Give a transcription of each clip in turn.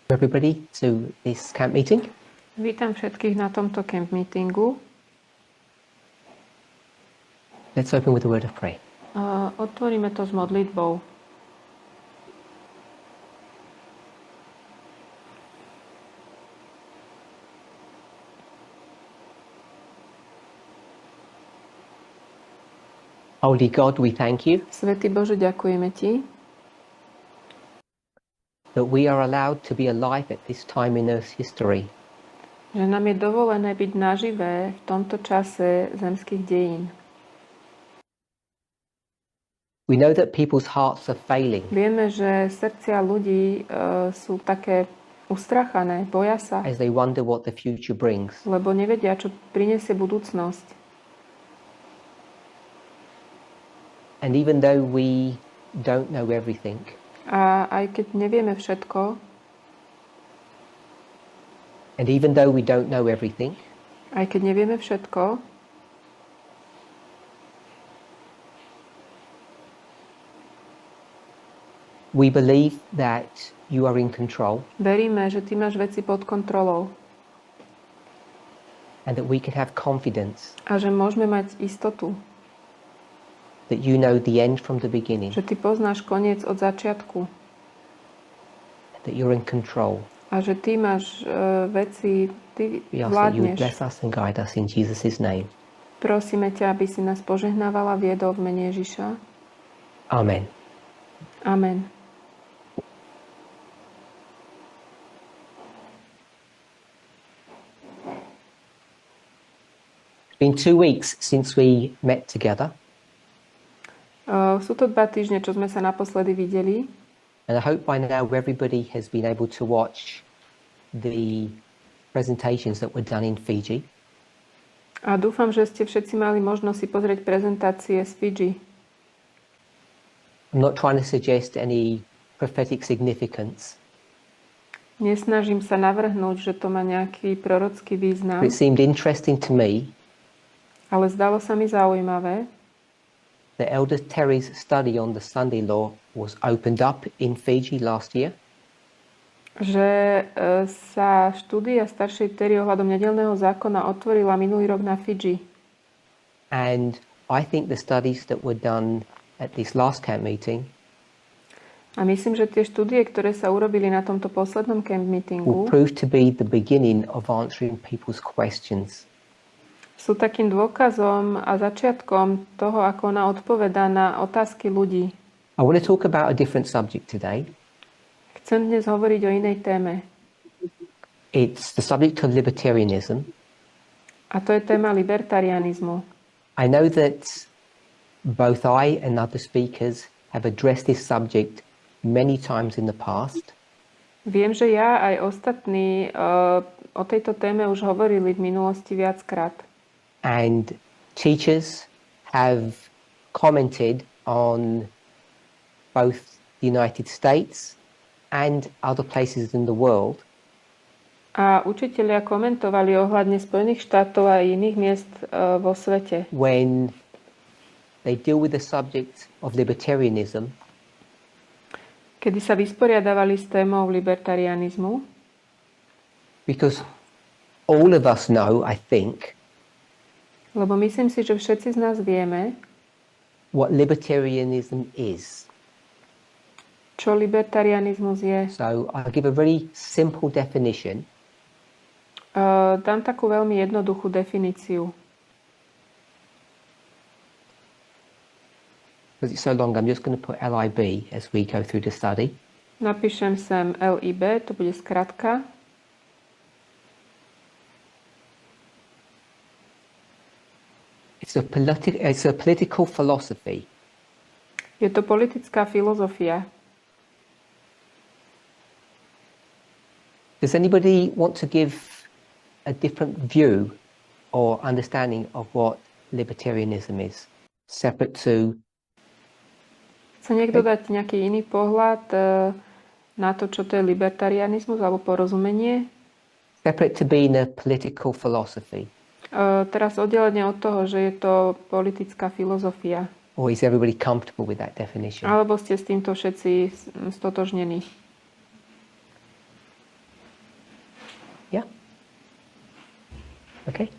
Everybody to this camp meeting. Vítam všetkých na tomto camp meetingu. Let's open with a word of prayer. Otvoríme to s modlitbou. Holy God, we thank you Svätý Bože, ďakujeme Ti, that we are allowed to be alive at this time in Earth's history. že nám je dovolené byť naživé v tomto čase zemských dejín. We know that people's hearts are failing Vieme, že srdcia ľudí sú také ustrachané, boja sa, as they wonder what the future brings. lebo nevedia, čo prinesie budúcnosť. And even though we don't know everything, A aj keď nevieme všetko, and even though we don't know everything, aj keď nevieme všetko, we believe that you are in control veríme, že Ty máš veci pod kontrolou and that we can have confidence a že môžeme mať istotu, that you know the end from the beginning, že Ty poznáš koniec od začiatku that you're in control. a že Ty máš veci, Ty We ask that you would vládneš. bless us and guide us in Jesus' name. Prosíme ťa, aby si nás požehnávala, viedol v mene Ježiša. Amen. Amen. It's been 2 weeks since we met together, Sú to 2 týždne, čo sme sa naposledy videli. and I hope by now everybody has been able to watch the presentations that were done in Fiji. A dúfam, že ste všetci mali možnosť si pozrieť prezentácie z Fidži. I'm not trying to suggest any prophetic significance, Nesnažím sa navrhnúť, že to má nejaký prorocký význam, but it seemed interesting to me ale zdalo sa mi zaujímavé, that Elder Terry's study on the Sunday law was opened up in Fiji last year, že sa štúdia staršej Terry ohľadom nedeľného zákona otvorila minulý rok na Fidži. and I think the studies that were done at this last camp meeting A myslím, že tie štúdie, ktoré sa urobili na tomto poslednom camp will meetingu, prove to be the beginning of answering people's questions. sú takým dôkazom a začiatkom toho, ako ona odpovedá na otázky ľudí. I want to talk about a different subject today. Chcem dnes hovoriť o inej téme. It's the subject of libertarianism. A to je téma libertarianizmu. I know that both I and other speakers have addressed this subject many times in the past, Viem, že ja aj ostatní o tejto téme už hovorili v minulosti viackrát. and teachers have commented on both the United States and other places in the world A učitelia komentovali ohľadne Spojených štátov a iných miest vo svete, when they deal with the subject of libertarianism, kedy sa vysporiadavali s témou libertarianizmu, because all of us know, I think, lebo myslím si, že všetci z nás vieme, what libertarianism is. čo libertarianizmus je. So I'll give a very simple definition, Dám takú veľmi jednoduchú definíciu. because it's so long, I'm just going to put LIB as we go through the study. Napíšem sem LIB, to bude skratka. It's a political philosophy Je to politická filozofia. Does anybody want to give a different view or understanding of what libertarianism is, separate to Chce niekto dať nejaký iný pohľad na to, čo to je libertarianizmus alebo porozumenie? separate to being a political philosophy? Teraz oddelenie od toho, že je to politická filozofia. Or is everybody comfortable with that definition? Alebo ste s týmto všetci stotožnení? Okay.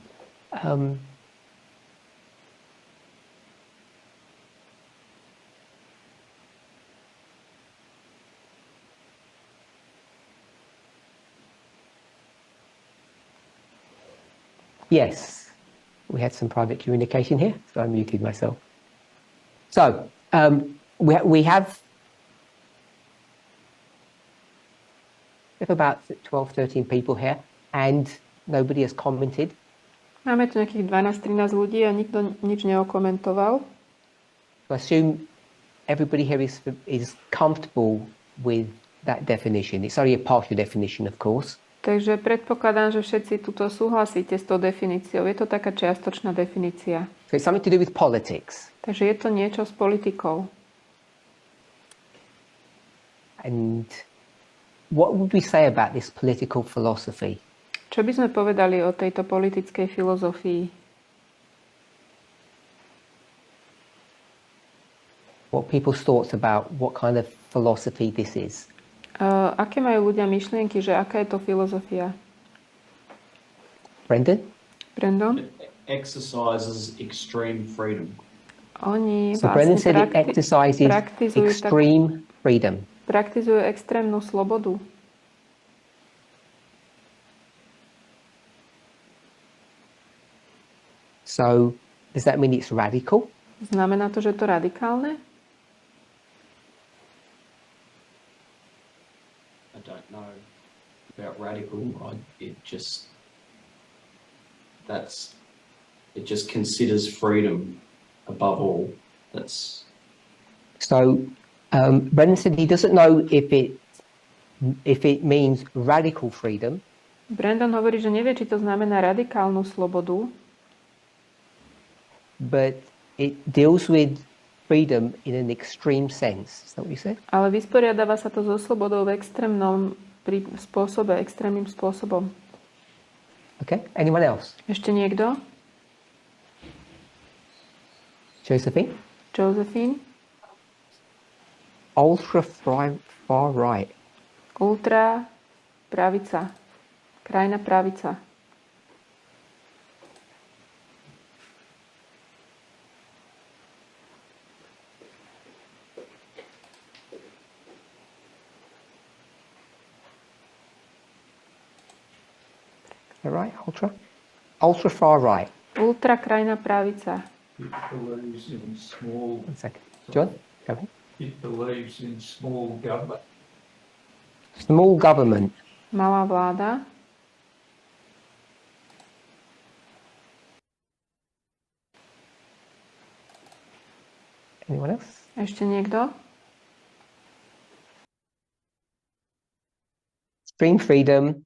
Yes, we had some private communication here, so I muted myself. So we have about 12, 13 people here, and nobody has commented. Máme tu nejakých 12-13 ľudí a nikto nič neokomentoval. So I assume everybody here is comfortable with that definition. It's only a partial definition, of course. Takže predpokladám, že všetci tuto súhlasíte s tou definíciou. Je to taká čiastočná definícia. So it's something to do with politics. Takže je to niečo s politikou. And what would we say about this political philosophy? Čo by sme povedali o tejto politickej filozofii? What people's thoughts about what kind of philosophy this is? Aké majú ľudia myšlienky, že aká je to filozofia? Brendan? Brandon? It exercises extreme freedom. Oni So Brendan said it exercises extreme freedom. Praktizujú extrémnu slobodu. So does that mean it's radical? Znamená to, že je to radikálne? I don't know about radical. It just considers freedom above all. That's So Brendan said he doesn't know if it means radical freedom. Brandon hovorí, že nevie, či to znamená radikálnu slobodu, but it deals with freedom in an extreme sense. Is that what you said? ale vysporiadáva sa to so slobodou v extrémnom spôsobe, extrémnym spôsobom. Okay. Anyone else? Ešte niekto? Josephine? Josephine? Ultra far right. Ultra pravica. Krajná pravica. Right? Ultra far right. Ultra krajná pravica. It believes in small. One second. John? Go ahead. It believes in small government. Small government. Malá vláda. Anyone else? Ešte niekto? Extreme freedom.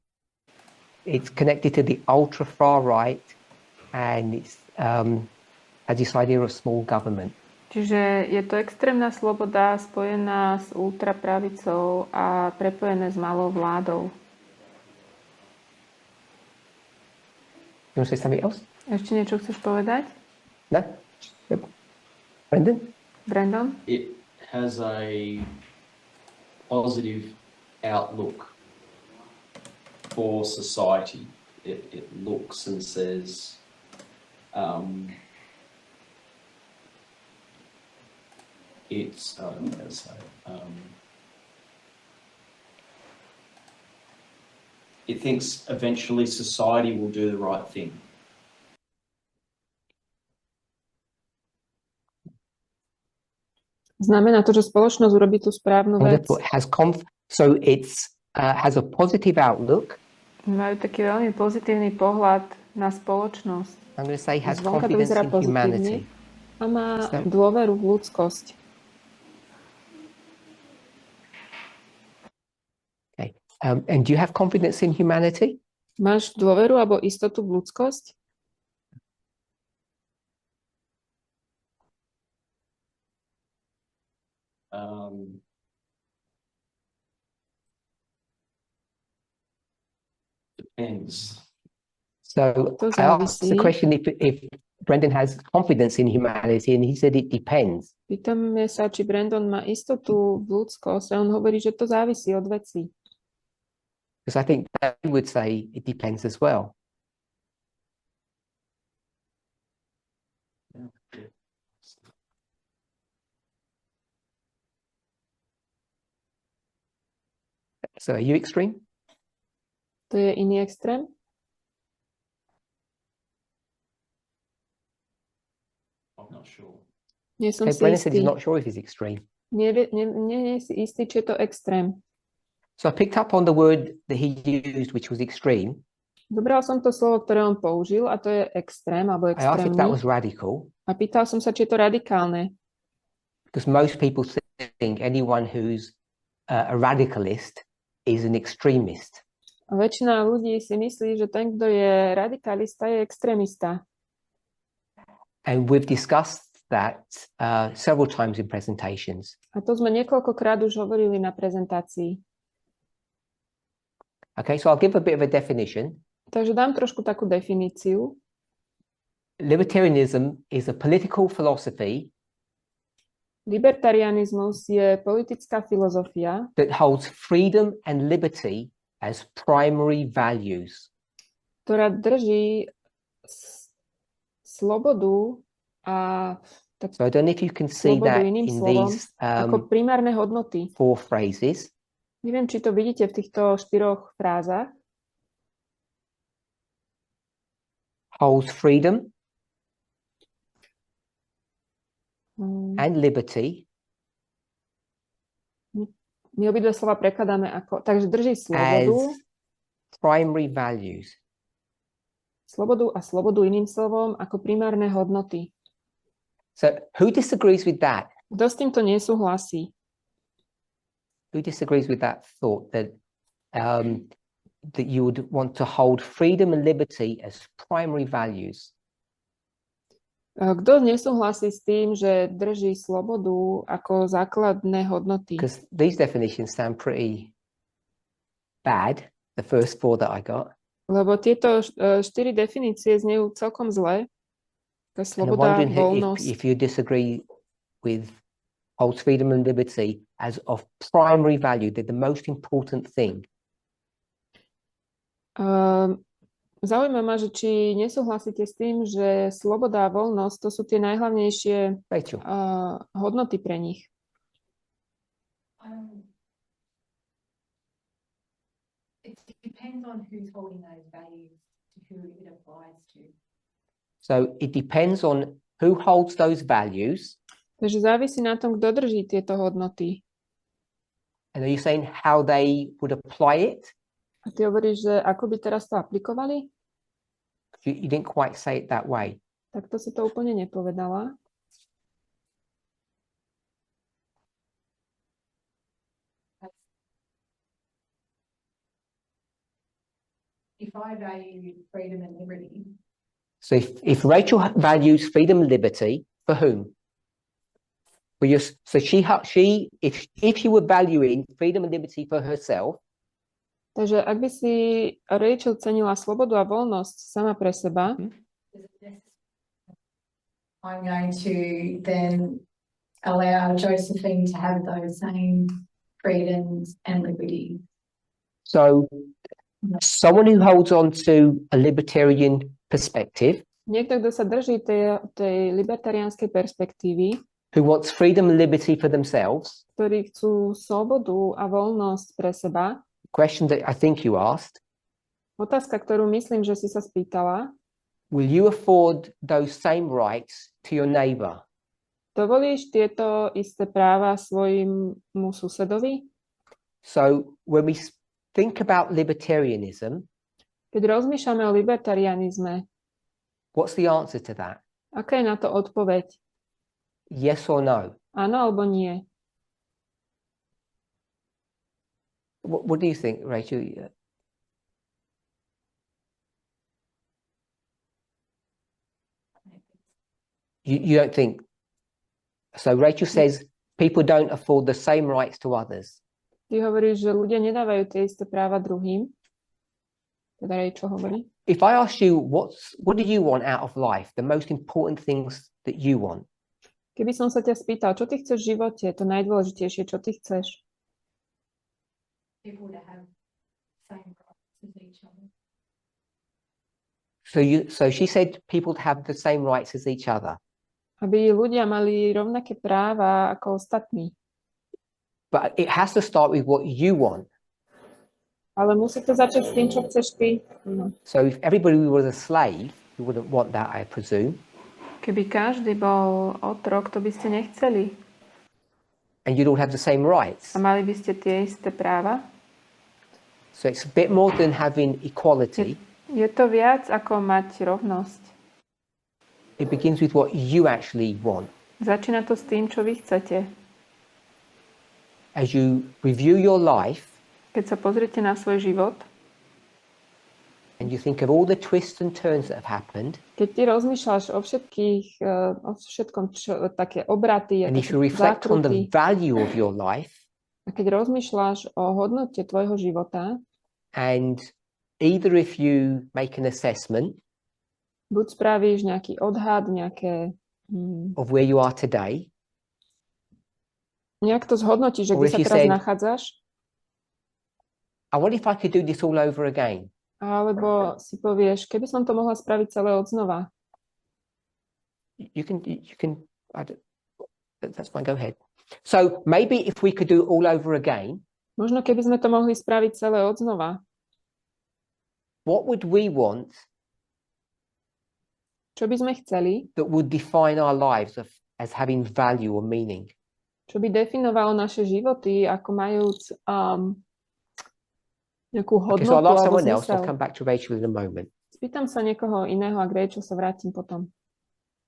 It's connected to the ultra far right, and it's has this idea of small government. Čiže je to extrémna sloboda spojená s ultrapravicou a prepojené s malou vládou. You want to say something else? Ešte niečo chceš povedať? No? Yep. Brendan? Brandon? it has a positive outlook for society. It looks and says, it's I don't know how to say it. It thinks eventually society will do the right thing. Znamená to, že spoločnosť urobí tú správnu vec. So it's has a positive outlook. Majú taký veľmi pozitívny pohľad na spoločnosť. I'm going to say has Zvonka to confidence vyzerá in pozitívne humanity. a má dôveru v ľudskosť. Okay. And do you have confidence in humanity? Máš dôveru alebo istotu v ľudskosť? Depends. So To I asked the závisí. question if Brendan has confidence in humanity, and he said it depends. Pýtame sa, či Brandon má istotu v ľudskosť a on hovorí, že to závisí od vecí. Because I think they would say it depends as well. So are you extreme? To je iný extrém? I'm not sure. Nie som Okay, si Brennan said istý. he's not sure if he's extreme. Nie si istý, či je to extrém. So I picked up on the word that he used, which was extreme. Zobral som to slovo, ktoré on použil, a to je extrém, alebo I asked if that extrémny. was radical, A pýtal som sa, či je to radikálne. because most people think anyone who's a radicalist is an extremist. A väčšina ľudí si myslí, že ten, kto je radikalista, je extrémista. And we've discussed that several times in presentations. A to sme niekoľkokrát už hovorili na prezentácii. Okay, so I'll give a bit of a definition. Takže dám trošku takú definíciu. Libertarianism is a political philosophy Libertarianizmus je politická filozofia, that holds freedom and liberty as primary values. ktorá drží slobodu a tak So I don't know if you can see slobodu that iným in slovom these ako primárne hodnoty. 4 phrases. Neviem, či to vidíte v týchto 4 frázach. Holds freedom Mm, and liberty My obidve slova prekladáme ako, takže drží slobodu, as primary values. slobodu a slobodu iným slovom ako primárne hodnoty. So who disagrees with that? Kto s týmto nesúhlasí? Who disagrees with that thought that that you would want to hold freedom and liberty as primary values? Kto nesúhlasí s tým, že drží slobodu ako základné hodnoty? Because these definitions sound pretty bad, the first 4 that I got. Lebo tieto 4 definície znejú celkom zle. To je And I'm sloboda, wondering voľnosť. if you disagree with holds freedom and liberty as of primary value, they're the most important thing. Zaujíma ma, že či nesúhlasíte s tým, že sloboda a voľnosť to sú tie najhlavnejšie Rachel. hodnoty pre nich. It depends on who's holding those values to who it applies to. So it depends on who holds those values. Takže závisí na tom, kto drží tieto hodnoty. And are you saying how they would apply it? A ty hovoríš, že ako by teraz to aplikovali? You didn't quite say it that way. Tak to si to úplne nepovedala. If I value freedom and liberty, So if Rachel values freedom and liberty, for whom? For your, so if she were valuing freedom and liberty for herself, Takže ak by si Rachel cenila slobodu a voľnosť sama pre seba, I'm going to then allow Josephine to have those same freedoms and liberty. so someone who holds on to a libertarian perspective, niekto, kto sa drží tej libertariánskej perspektívy, who wants freedom and liberty for themselves, ktorí chcú slobodu a voľnosť pre seba, question that I think you asked, otázka, ktorú myslím, že si sa spýtala, will you afford those same rights to your neighbor? dovolíš tieto isté práva svojmu susedovi? So when we think about libertarianism, Keď rozmýšľame o libertarianizme, what's the answer to that? aká je na to odpoveď? Yes or no? Áno alebo nie? What do you think, Rachel? You don't think? So Rachel says people don't afford the same rights to others. Ty hovoríš, že ľudia nedávajú tie isté práva druhým. Teda Rachel hovorí. If I ask you what do you want out of life, the most important things that you want, Keby som sa ťa spýtal, čo ty chceš v živote, to najdôležitejšie, čo ty chceš? People to have same rights as each other. so she said people to have the same rights as each other. Aby ľudia mali rovnaké práva ako ostatní. But it has to start with what you want. Ale musí to začať s tým, čo chceš ty. No. So if everybody was a slave, you wouldn't want that, I presume. Keby každý bol otrok, to by ste nechceli. And you'd all have the same rights. A mali by ste tie isté práva. So it's a bit more than having equality. Je to viac ako mať rovnosť. It begins with what you actually want. Začína to s tým, čo vy chcete. As you review your life, Keď sa pozriete na svoj život, and you think of all the twists and turns that have happened, keď ty rozmýšľaš o všetkom, také obraty, and if také you reflect on the zákruty, value of your life, a keď rozmýšľaš o hodnote tvojho života, and either if you make an assessment buď spravíš nejaký odhad, of where you are today, nejak to zhodnotíš, že Or kde if sa you teraz said- nachádzaš, I wonder if I could do this all over again. alebo si povieš, keby som to mohla spraviť celé odznova. You can, that's fine, go ahead. So maybe if we could do it all over again, Možno keby sme to mohli spraviť celé odznova, what would we want čo by sme chceli, that would define our lives as having value or meaning? čo by definovalo naše životy, ako majúc nejakú Okay, so I'll hodnotu ask alebo someone else. I'll zmysel. come back to Rachel in a moment. Spýtam sa niekoho iného a k Rachel sa vrátim potom.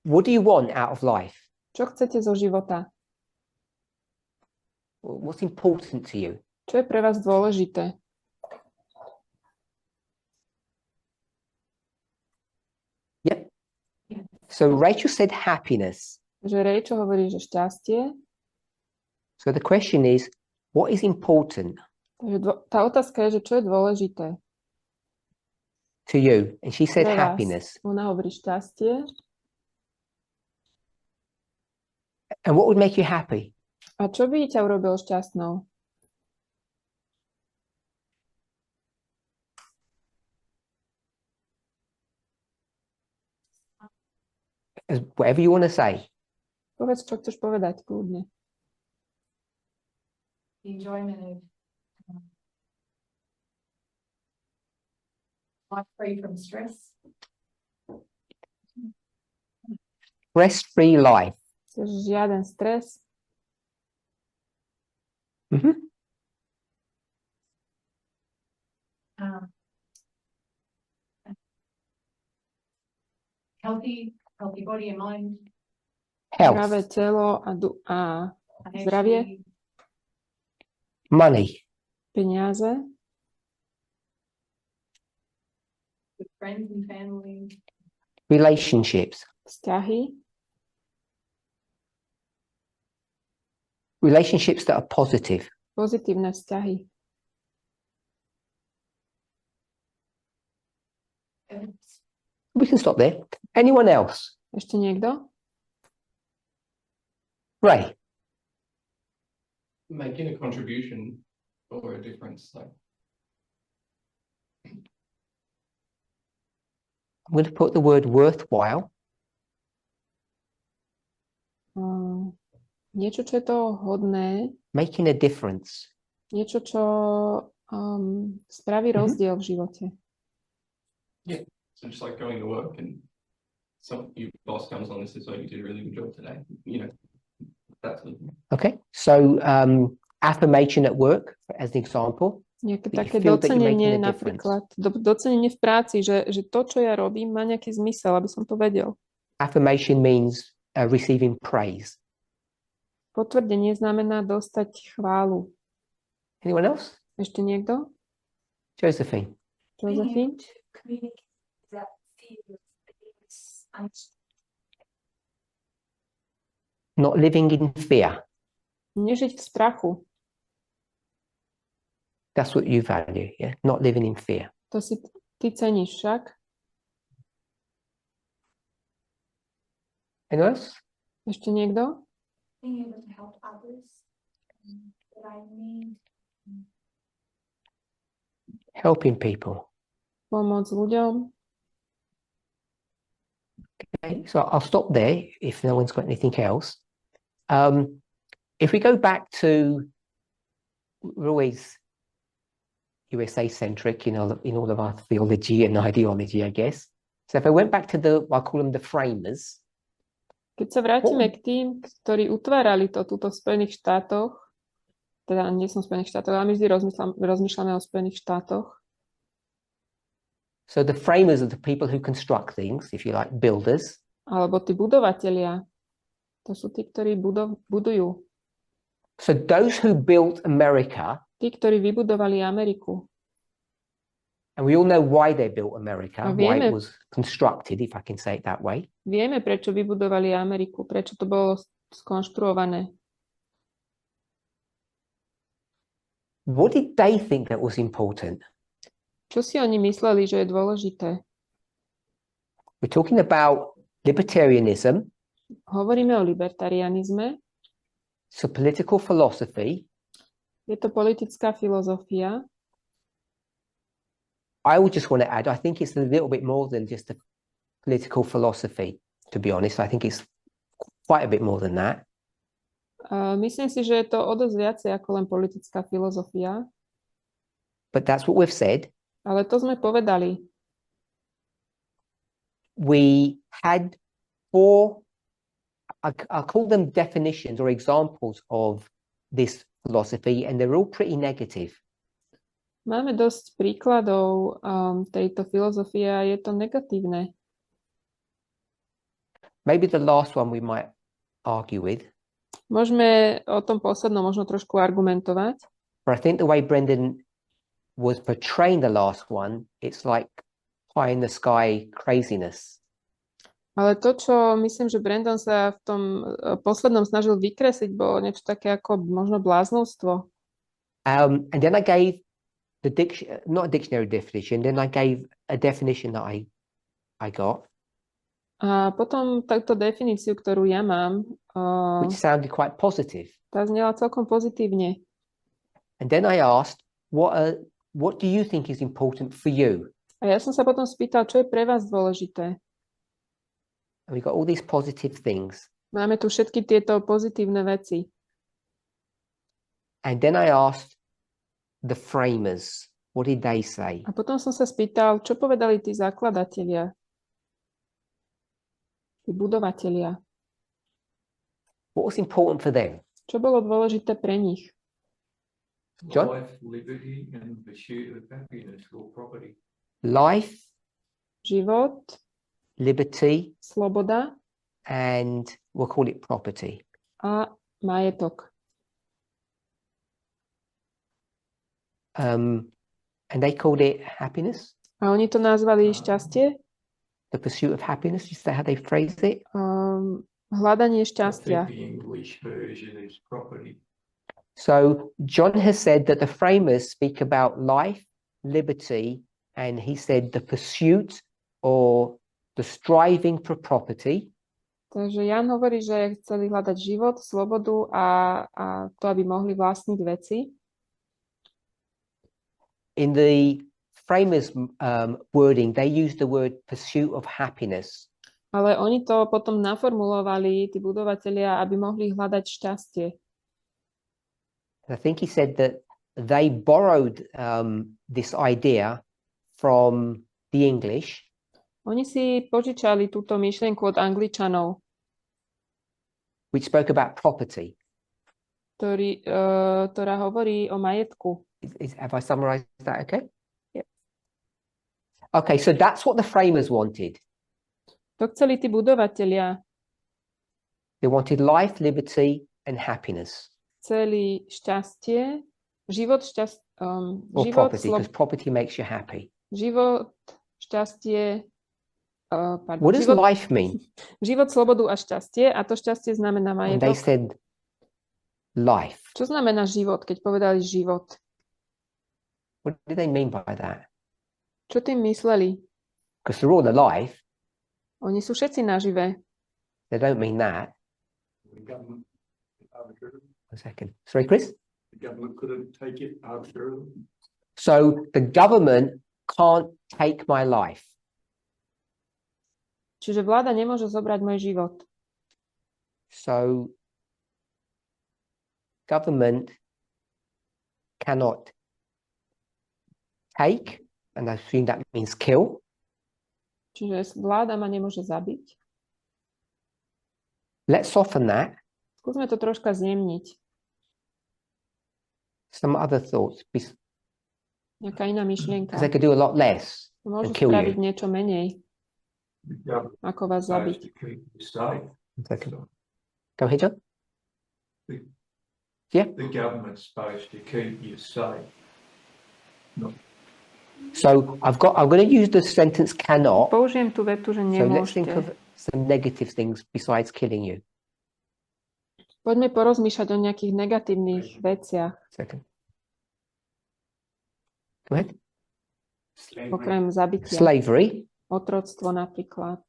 What do you want out of life? Čo chcete zo života? What's important to you? Čo je pre vás dôležité? Yep. So Rachel said happiness. Že Rachel hovorí, že šťastie. So the question is, what is important Takže tá otázka je, že čo je dôležité to you? And she said pre vás. happiness. Ona hovorí šťastie. And what would make you happy? A čo by ťa urobil šťastnou? Whatever you want to say. Povedz, čo chceš povedať, kľudne. The enjoyment of life free from stress. Stress-free life. Chceš žiaden stres. Mhm. Um, healthy body and mind. Zdravé Health. telo a zdravie, financially, Money. peniaze, with friends and family. Relationships. vzťahy, Relationships that are positive. pozitívne vzťahy. We can stop there. Anyone else? Ešte niekto? Ray. Making a contribution or a difference. Like, I'm going to put the word worthwhile. Niečo, čo je to hodné, Making a difference. niečo, čo spraví rozdiel v živote. so just like going to work and your boss comes on and says, "Oh, you did a really good job today." You know, that's Okay. So affirmation at work, as an example. Nejaké That you také feel that you're docenenie, making a difference. napríklad docenenie v práci, že to, čo ja robím, má nejaký zmysel, aby som to vedel. Affirmation means receiving praise. Potvrdenie znamená dostať chválu. Anyone else? Ešte niekto? Josephine. Josephine? Not living in fear. Nežiť v strachu. That's what you value, yeah? Not living in fear. To si ty ceníš však. Anyone else? Ešte niekto? Being able to help others that I need. Helping people. Pomôcť ľuďom. Okay, so I'll stop there if no one's got anything else. If we go back to, we're always USA centric in all of our theology and ideology, I guess. So if I went back to I call them the framers. Keď sa vrátime k tým, ktorí utvárali túto v Spojených štátoch, teda nie som v Spojených štátoch, ale my vždy rozmýšľame o Spojených štátoch. So the framers are the people who construct things, if you like, builders. Alebo tí budovatelia. To sú tí, ktorí budujú. So those who built America. Tí, ktorí vybudovali Ameriku. And we all know why they built America, why it was constructed, if I can say it that way. Vieme, prečo vybudovali Ameriku, prečo to bolo skonštruované. What did they think that was important? Čo si oni mysleli, že je dôležité? We're talking about libertarianism. Hovoríme o libertarianizme. It's a political philosophy. Je to politická filozofia. I would just want to add, I think it's a little bit more than just a political philosophy, to be honest. I think it's quite a bit more than that. Myslím si, že je to o dosť viacej ako len politická filozofia. But that's what we've said. Ale to sme povedali. We had 4, I'll call them definitions or examples of this philosophy, and they're all pretty negative. Máme dosť príkladov tejto filozofie a je to negatívne. Maybe the last one we might argue with. Môžeme o tom poslednom možno trošku argumentovať. But I think the way Brendan was portraying the last one, it's like pie in the sky craziness. Ale to, čo myslím, že Brandon sa v tom poslednom snažil vykresliť, bolo niečo také ako možno bláznovstvo. And then I gave not a dictionary definition, then I gave a definition that I got. A potom takto definíciu, ktorú ja mám, which sounded quite positive. Tá znela celkom pozitívne. And then I asked, what do you think is important for you? A ja som sa potom spýtal, čo je pre vás dôležité. And we got all these positive things. Máme tu všetky tieto pozitívne veci. And then I asked the framers, what did they say? A potom som sa spýtal, čo povedali tí zakladatelia, tí budovatelia. What was important for them? Čo bolo dôležité pre nich? John? Life, liberty, and pursuit of happiness or property. Life, Život, liberty, sloboda and we'll call it property. a majetok. And they called it happiness, A oni to nazvali šťastie, the pursuit of happiness. Is that how they phrased it? hľadanie I šťastia. think the English version is property. So John has said that the framers speak about life, liberty, and he said the pursuit or the striving for property. Takže Jan hovorí, že chceli hľadať život, slobodu a to, aby mohli vlastniť veci. In the framers' wording, they use the word pursuit of happiness. Ale oni to potom naformulovali, tí budovatelia, aby mohli hľadať šťastie. I think he said that they borrowed this idea from the English. Oni si požičali túto myšlienku od Angličanov, which spoke about property. ktorá hovorí o majetku. Have I summarized that okay? Yep. Okay, so that's what the framers wanted. To chceli tí budovatelia. They wanted life, liberty, and happiness. Chceli šťastie, život, Or property, because property makes you happy. Život, šťastie, What does life mean? Život, slobodu a šťastie. A to šťastie znamená And they majetok. said life. Čo znamená život, keď povedali život? What did they mean by that? Čo tým mysleli? Because they're all alive. Oni sú všetci nažive. They don't mean that. The government arbitrarily. 1 second. Sorry, Chris? The government couldn't take it arbitrarily. So the government can't take my life. Čiže vláda nemôže zobrať môj život. So government cannot take, and I assume that means kill. Čiže vláda ma nemôže zabiť. Let's soften that. Skúsme to troška zjemniť. Some other thoughts, because Nejaká iná myšlienka. they could do a lot less Môžu and kill spraviť you. niečo menej, The government ako vás supposed zabiť. to keep you safe. Okay. Go ahead, John. The government's supposed to keep you safe. So I'm going to use the sentence cannot. Použijem tú vetu, že So let's think nemôžete. of some negative things besides killing you. Poďme porozmýšľať o nejakých negatívnych veciach, Second. Go ahead. okrem zabitia. Slavery. Otroctvo napríklad.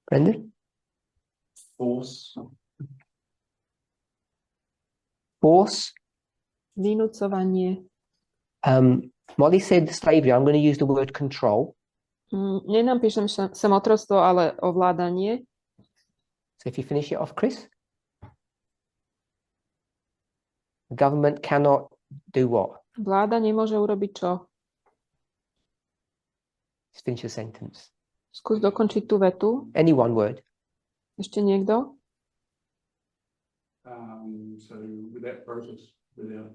Brendan. Force. Force. Vynúcovanie. Molly said slavery. I'm going to use the word control. Nenapíšem sem otroctvo, ale ovládanie. So if you finish it off, Chris. The government cannot do what? Vláda nemôže urobiť čo? Just finish the sentence. Skús dokončiť tú vetu. Any one word. Ešte niekto? So without process, without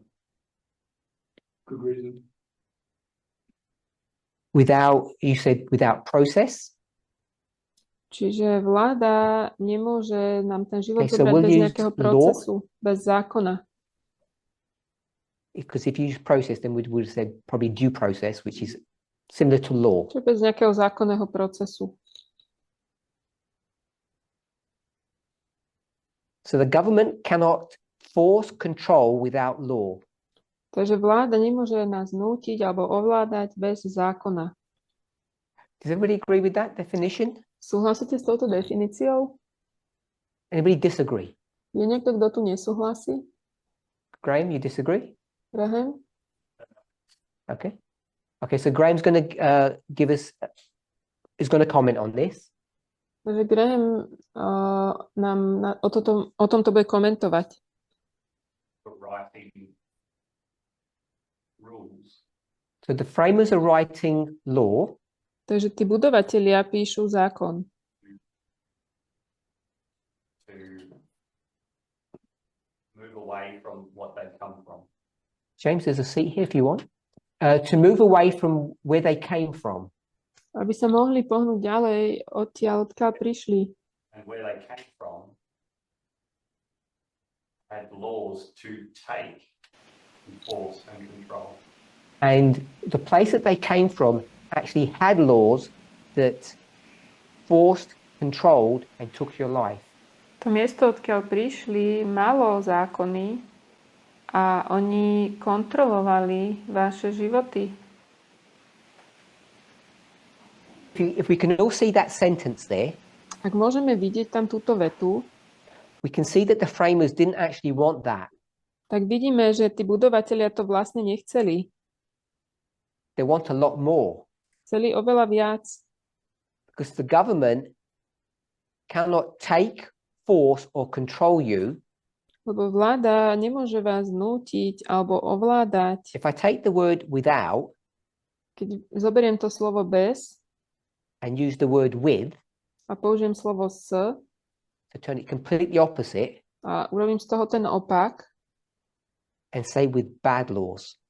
good reason. Without, you said without process. Čiže vláda nemôže nám ten život Okay, so zobrať we'll bez use nejakého law. procesu, bez zákona. Because if you use process, then we would have said probably due process, which is similar to law. Čiže bez nejakého zákonného procesu. So the government cannot force control without law. Takže vláda nemôže nás nútiť alebo ovládať bez zákona. Does everybody agree with that definition? Súhlasíte s touto definíciou? Anybody disagree? Je niekto, kto tu nesúhlasí? Graham, you disagree? Graham? Okay. Okay, so Graham's going to is going to comment on this. Takže Graham nám o tomto bude komentovať. Writing rules. So the framers are writing law. Takže tí budovatelia píšu zákon. To move away from what they've come from. James, there's a seat here if you want. To move away from where they came from. Aby sa mohli pohnúť ďalej odtiaľ prišli. And where they came from had laws to take, enforce and control. And the place that they came from actually had laws that forced, controlled, and took your life. To miesto, odkiaľ prišli, malo zákony a oni kontrolovali vaše životy. If we can all see that sentence there, Ak môžeme vidieť tam túto vetu, we can see that the framers didn't actually want that. tak vidíme, že tí budovatelia to vlastne nechceli. They want a lot more Chceli oveľa viac, because the government cannot take, force, or control you. lebo vláda nemôže vás nútiť alebo ovládať. If I take the word without Keď zoberiem to slovo bez and use the word with a použijem slovo s to turn it completely opposite a urobím z toho ten opak, and say with bad laws.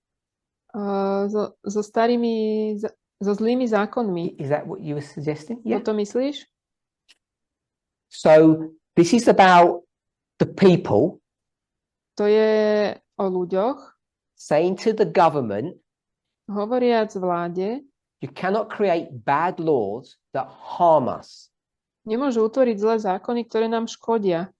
so zlými zákonmi. Is that what you were suggesting? Yeah. Toto myslíš? So this is about the people To je o ľuďoch, saying to the government, hovoriac vláde, you cannot create bad laws that harm us. nemôžu utvoriť zlé zákony, ktoré nám škodia.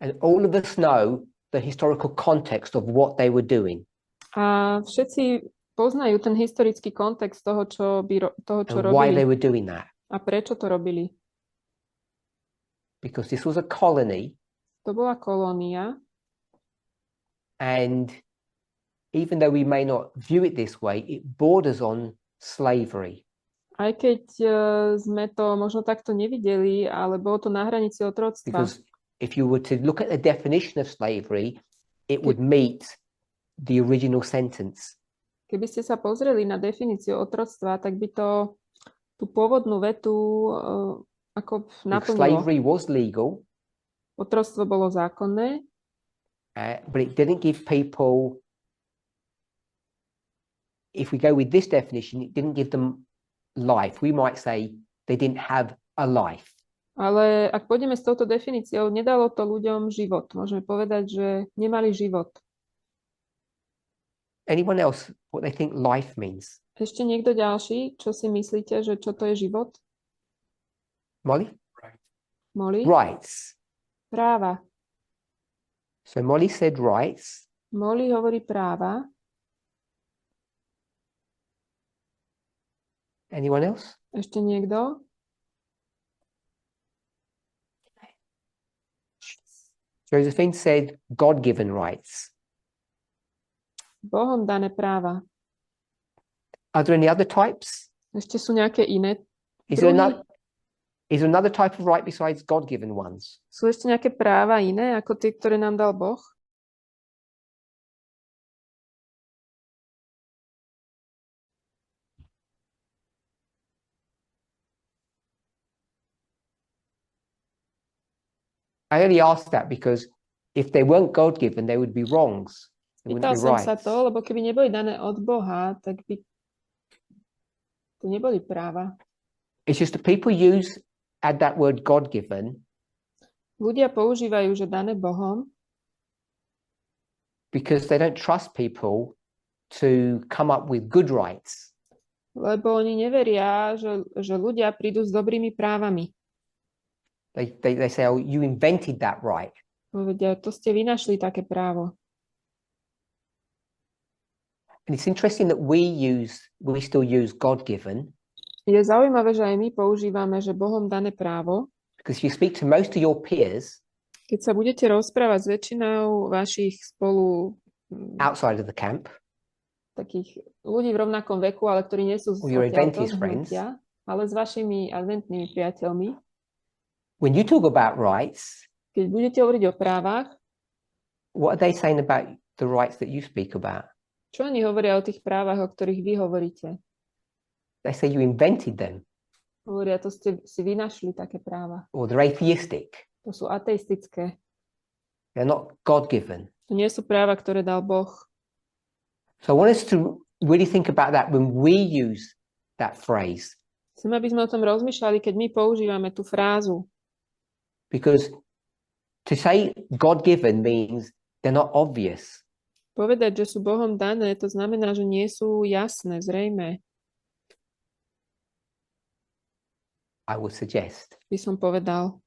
And all of us know the historical context of what they were doing A všetci poznajú ten historický kontext toho, čo and why they robili were doing that. a prečo to robili. Because this was a colony, To bola kolónia and even though we may not view it this way, it borders on slavery. Aj keď sme to možno takto nevideli, ale bolo to na hranici otroctva. Because if you were to look at the definition of slavery, it would meet the original sentence. Keby ste sa pozreli na definíciu otroctva, tak by to tú pôvodnú vetu ako naplnilo. Slavery was legal, Otroctvo bolo zákonné, but it didn't give people, if we go with this definition, it didn't give them life. We might say they didn't have a life. ale ak pôjdeme s touto definíciou, nedalo to ľuďom život. Môžeme povedať, že nemali život. Anyone else, what they think life means? Ešte niekto ďalší, čo si myslíte, že čo to je život? Molly? Molly? Rights. Práva. So Molly said rights. Molly hovorí práva. Anyone else? Ešte niekto? Josephine said God-given rights. Bohom dané práva. Are there any other types? Ešte sú nejaké iné Is there druhy? another type of right besides God-given ones? Sú ešte nejaké práva iné, ako tie, ktoré nám dal Boh? I only asked that because if they weren't God-given, they would be wrongs. They Pýtal wouldn't be som rights. sa to, lebo keby neboli dané od Boha, tak by to neboli práva. It's just that people add that word God-given Ľudia používajú, že dané Bohom, because they don't trust people to come up with good rights. lebo oni neveria, že ľudia prídu s dobrými právami. They say, oh, you invented that right. Povedia, to ste vynašli také právo. And it's interesting that we still use God-given, Je zaujímavé, že aj my používame, že Bohom dané právo. because if you speak to most of your peers Keď sa budete rozprávať s väčšinou vašich spolu outside of the camp, takých ľudí v rovnakom veku, ale ktorí nie sú z Or your odtiaľto, Adventist z hnutia, ale s vašimi adventnými priateľmi, when you talk about rights, keď budete hovoriť o právach, what are they saying about the rights that you speak about? čo oni hovoria o tých právach, o ktorých vy hovoríte? They say you invented them, Hovoria, to ste si vynašli také práva. or they're atheistic. To sú ateistické. They're not God-given. To nie sú práva, ktoré dal Boh. So I want us to really think about that when we use that phrase, Chcem, aby sme o tom rozmýšľali, keď my používame tú frázu. because to say God-given means they're not obvious. Povedať, že sú Bohom dané, to znamená, že nie sú jasné, zrejmé. I would suggest. By som povedal.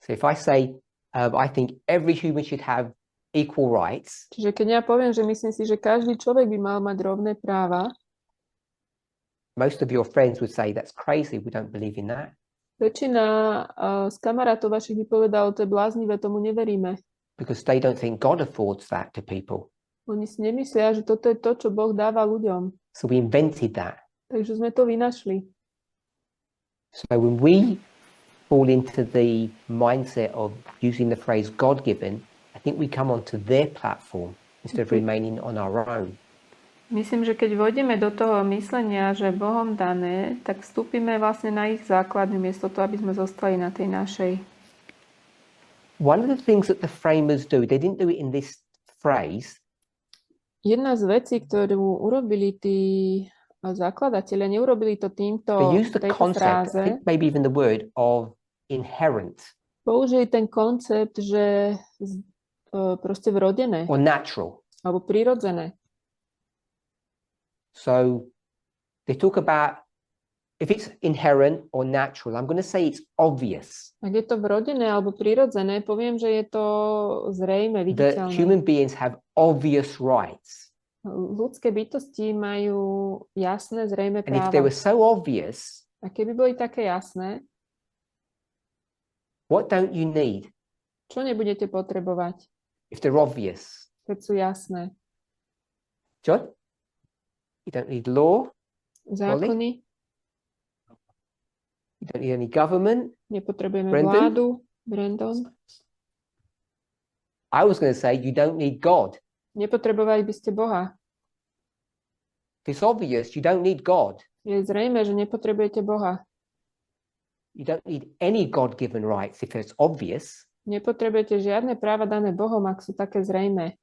So if I say, I think every human should have equal rights, Čiže keď ja poviem, že myslím si, že každý človek by mal mať rovné práva, most of your friends would say, that's crazy, we don't believe in that. väčšina z kamarátov vašich by povedalo, to je bláznivé, tomu neveríme. Because they don't think God affords that to people. Oni si nemyslia, že toto je to, čo Boh dáva ľuďom. So we invented that. Takže sme to vynašli. So when we fall into the mindset of using the phrase God-given, I think we come onto their platform instead of remaining on our own. Myslím, že keď vôjdeme do toho myslenia, že Bohom dané, tak vstúpime vlastne na ich základňu, miesto toho, aby sme zostali na tej našej. One of the things that the framers do, they didn't do it in this phrase. Jedna z vecí, ktorú urobili tí zakladatelia, neurobili to týmto, They used the tejto concept, I fráze. think maybe even the word of inherent Použili ten koncept, že proste vrodené, or natural. alebo prirodzené. So they talk about if it's inherent or natural, I'm going to say it's obvious Ak je to vrodené alebo prirodzené, poviem, že je to zrejme, that viditeľné. human beings have obvious rights. Ľudské bytosti majú jasné, zrejme And if they práva. were so obvious, A keby boli také jasné, what don't you need čo nebudete potrebovať, if they're obvious? keď sú jasné? John? You don't need law. Zákony, You don't need any government. nepotrebujeme Brandon? vládu. Brandon. I was going to say you don't need God. Nepotrebovali by ste Boha. If it's obvious, you don't need God. Je zrejme, že nepotrebujete Boha. You don't need any God-given rights if it's obvious. Nepotrebujete žiadne práva dané Bohom, ak sú také zrejmé.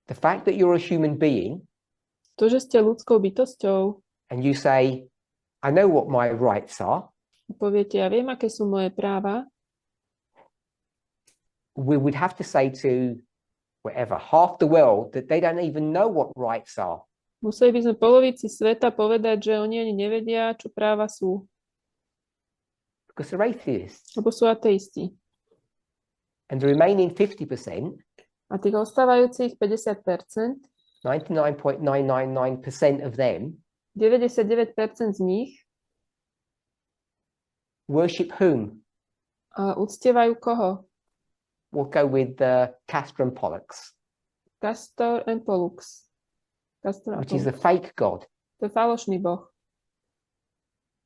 The fact that you're a human being To, že ste ľudskou bytosťou, and you say, I know what my rights are, poviete, ja viem, aké sú moje práva, we would have to say to whatever, half the world that they don't even know what rights are. museli by sme polovici sveta povedať, že oni ani nevedia, čo práva sú. Because they're atheists. Lebo sú ateisti. And the remaining 50%, A tých ostávajúcich 50%, 99.999% of them 99% z nich worship whom? uctievajú koho? We'll go with Castor and Pollux, Castor and Pollux. Castor a which is a Pollux. fake god. To je falošný boh.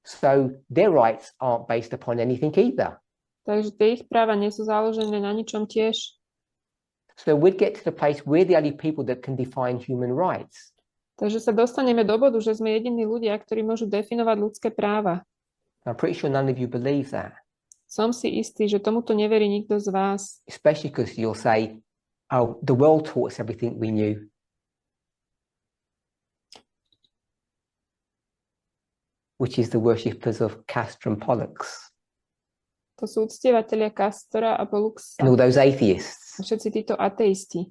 So their rights aren't based upon anything either. Takže tie ich práva nie sú založené na ničom tiež. So we'd get to the place we're the only people that can define human rights. Takže sa dostaneme do bodu, že sme jediní ľudia, ktorí môžu definovať ľudské práva. I'm pretty sure none of you believe that, Som si istý, že tomuto neverí nikto z vás. especially because you'll say, oh, the world taught us everything we knew. Which is the worshippers of Castor and Pollux To sú uctievatelia Castora a Polluxa. and all those atheists A všetci títo ateisti.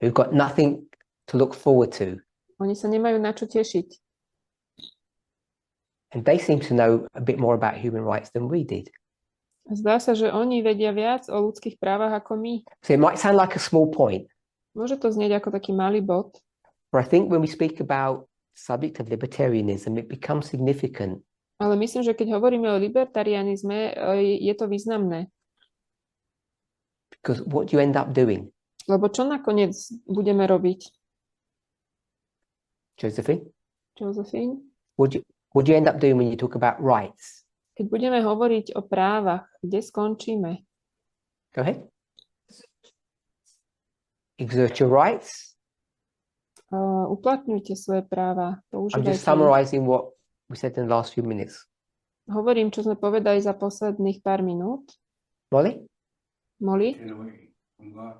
who've got nothing to look forward to. Oni sa nemajú na čo tešiť. And they seem to know a bit more about human rights than we did. A zdá sa, že oni vedia viac o ľudských právach ako my. So it might sound like a small point, Môže to znieť ako taký malý bod, but I think when we speak about subject of libertarianism, it becomes significant. ale myslím, že keď hovoríme o libertarianizme, je to významné. Because what do you end up doing, Lebo čo nakoniec budeme robiť? Josephine? Josephine? What do you end up doing when you talk about rights? Keď budeme hovoriť o právach, kde skončíme? Go ahead. Exert your rights. Uplatňujte svoje práva, I'm používajte just ich. summarizing what we said in the last few minutes. Hovorím, čo sme povedali za posledných pár minút. Molly, Molly? Get away from God.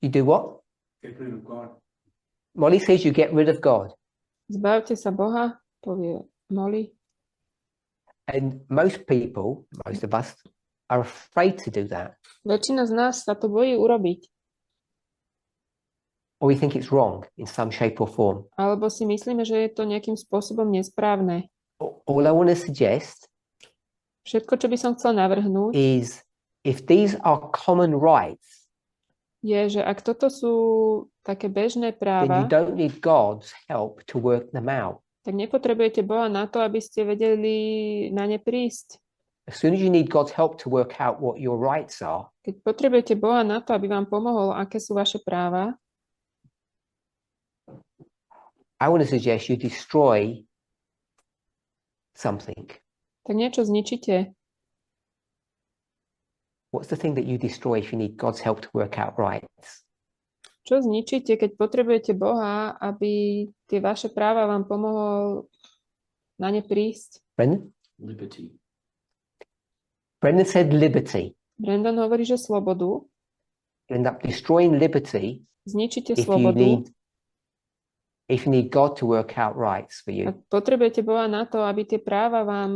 you do what? Get rid of God. Molly says you get rid of God. Zbavte sa Boha, povie Molly. And most people, most of us, are afraid to do that. Väčšina z nás sa to bojí urobiť. Or we think it's wrong in some shape or form. Alebo si myslíme, že je to nejakým spôsobom nesprávne. All I want to suggest Všetko, čo by som chcel navrhnúť, is if these are common rights, je, že ak toto sú také bežné then práva, you don't need God's help to work them out. tak nepotrebujete Boha na to, aby ste vedeli na ne prísť. As soon as you need God's help to work out what your rights are, Keď potrebujete Boha na to, aby vám pomohol, aké sú vaše práva, I want to suggest you destroy something. tak niečo zničíte. What's the thing that you destroy if you need God's help to work out rights? Čo zničíte, keď potrebujete Boha, aby tie vaše práva vám pomohol na ne prísť? Brendan? Liberty. Brendan said liberty. Brandon hovorí, že slobodu. You end up destroying liberty Zničíte if slobodu, you need God to work out rights for you. ak potrebujete Boha na to, aby tie práva vám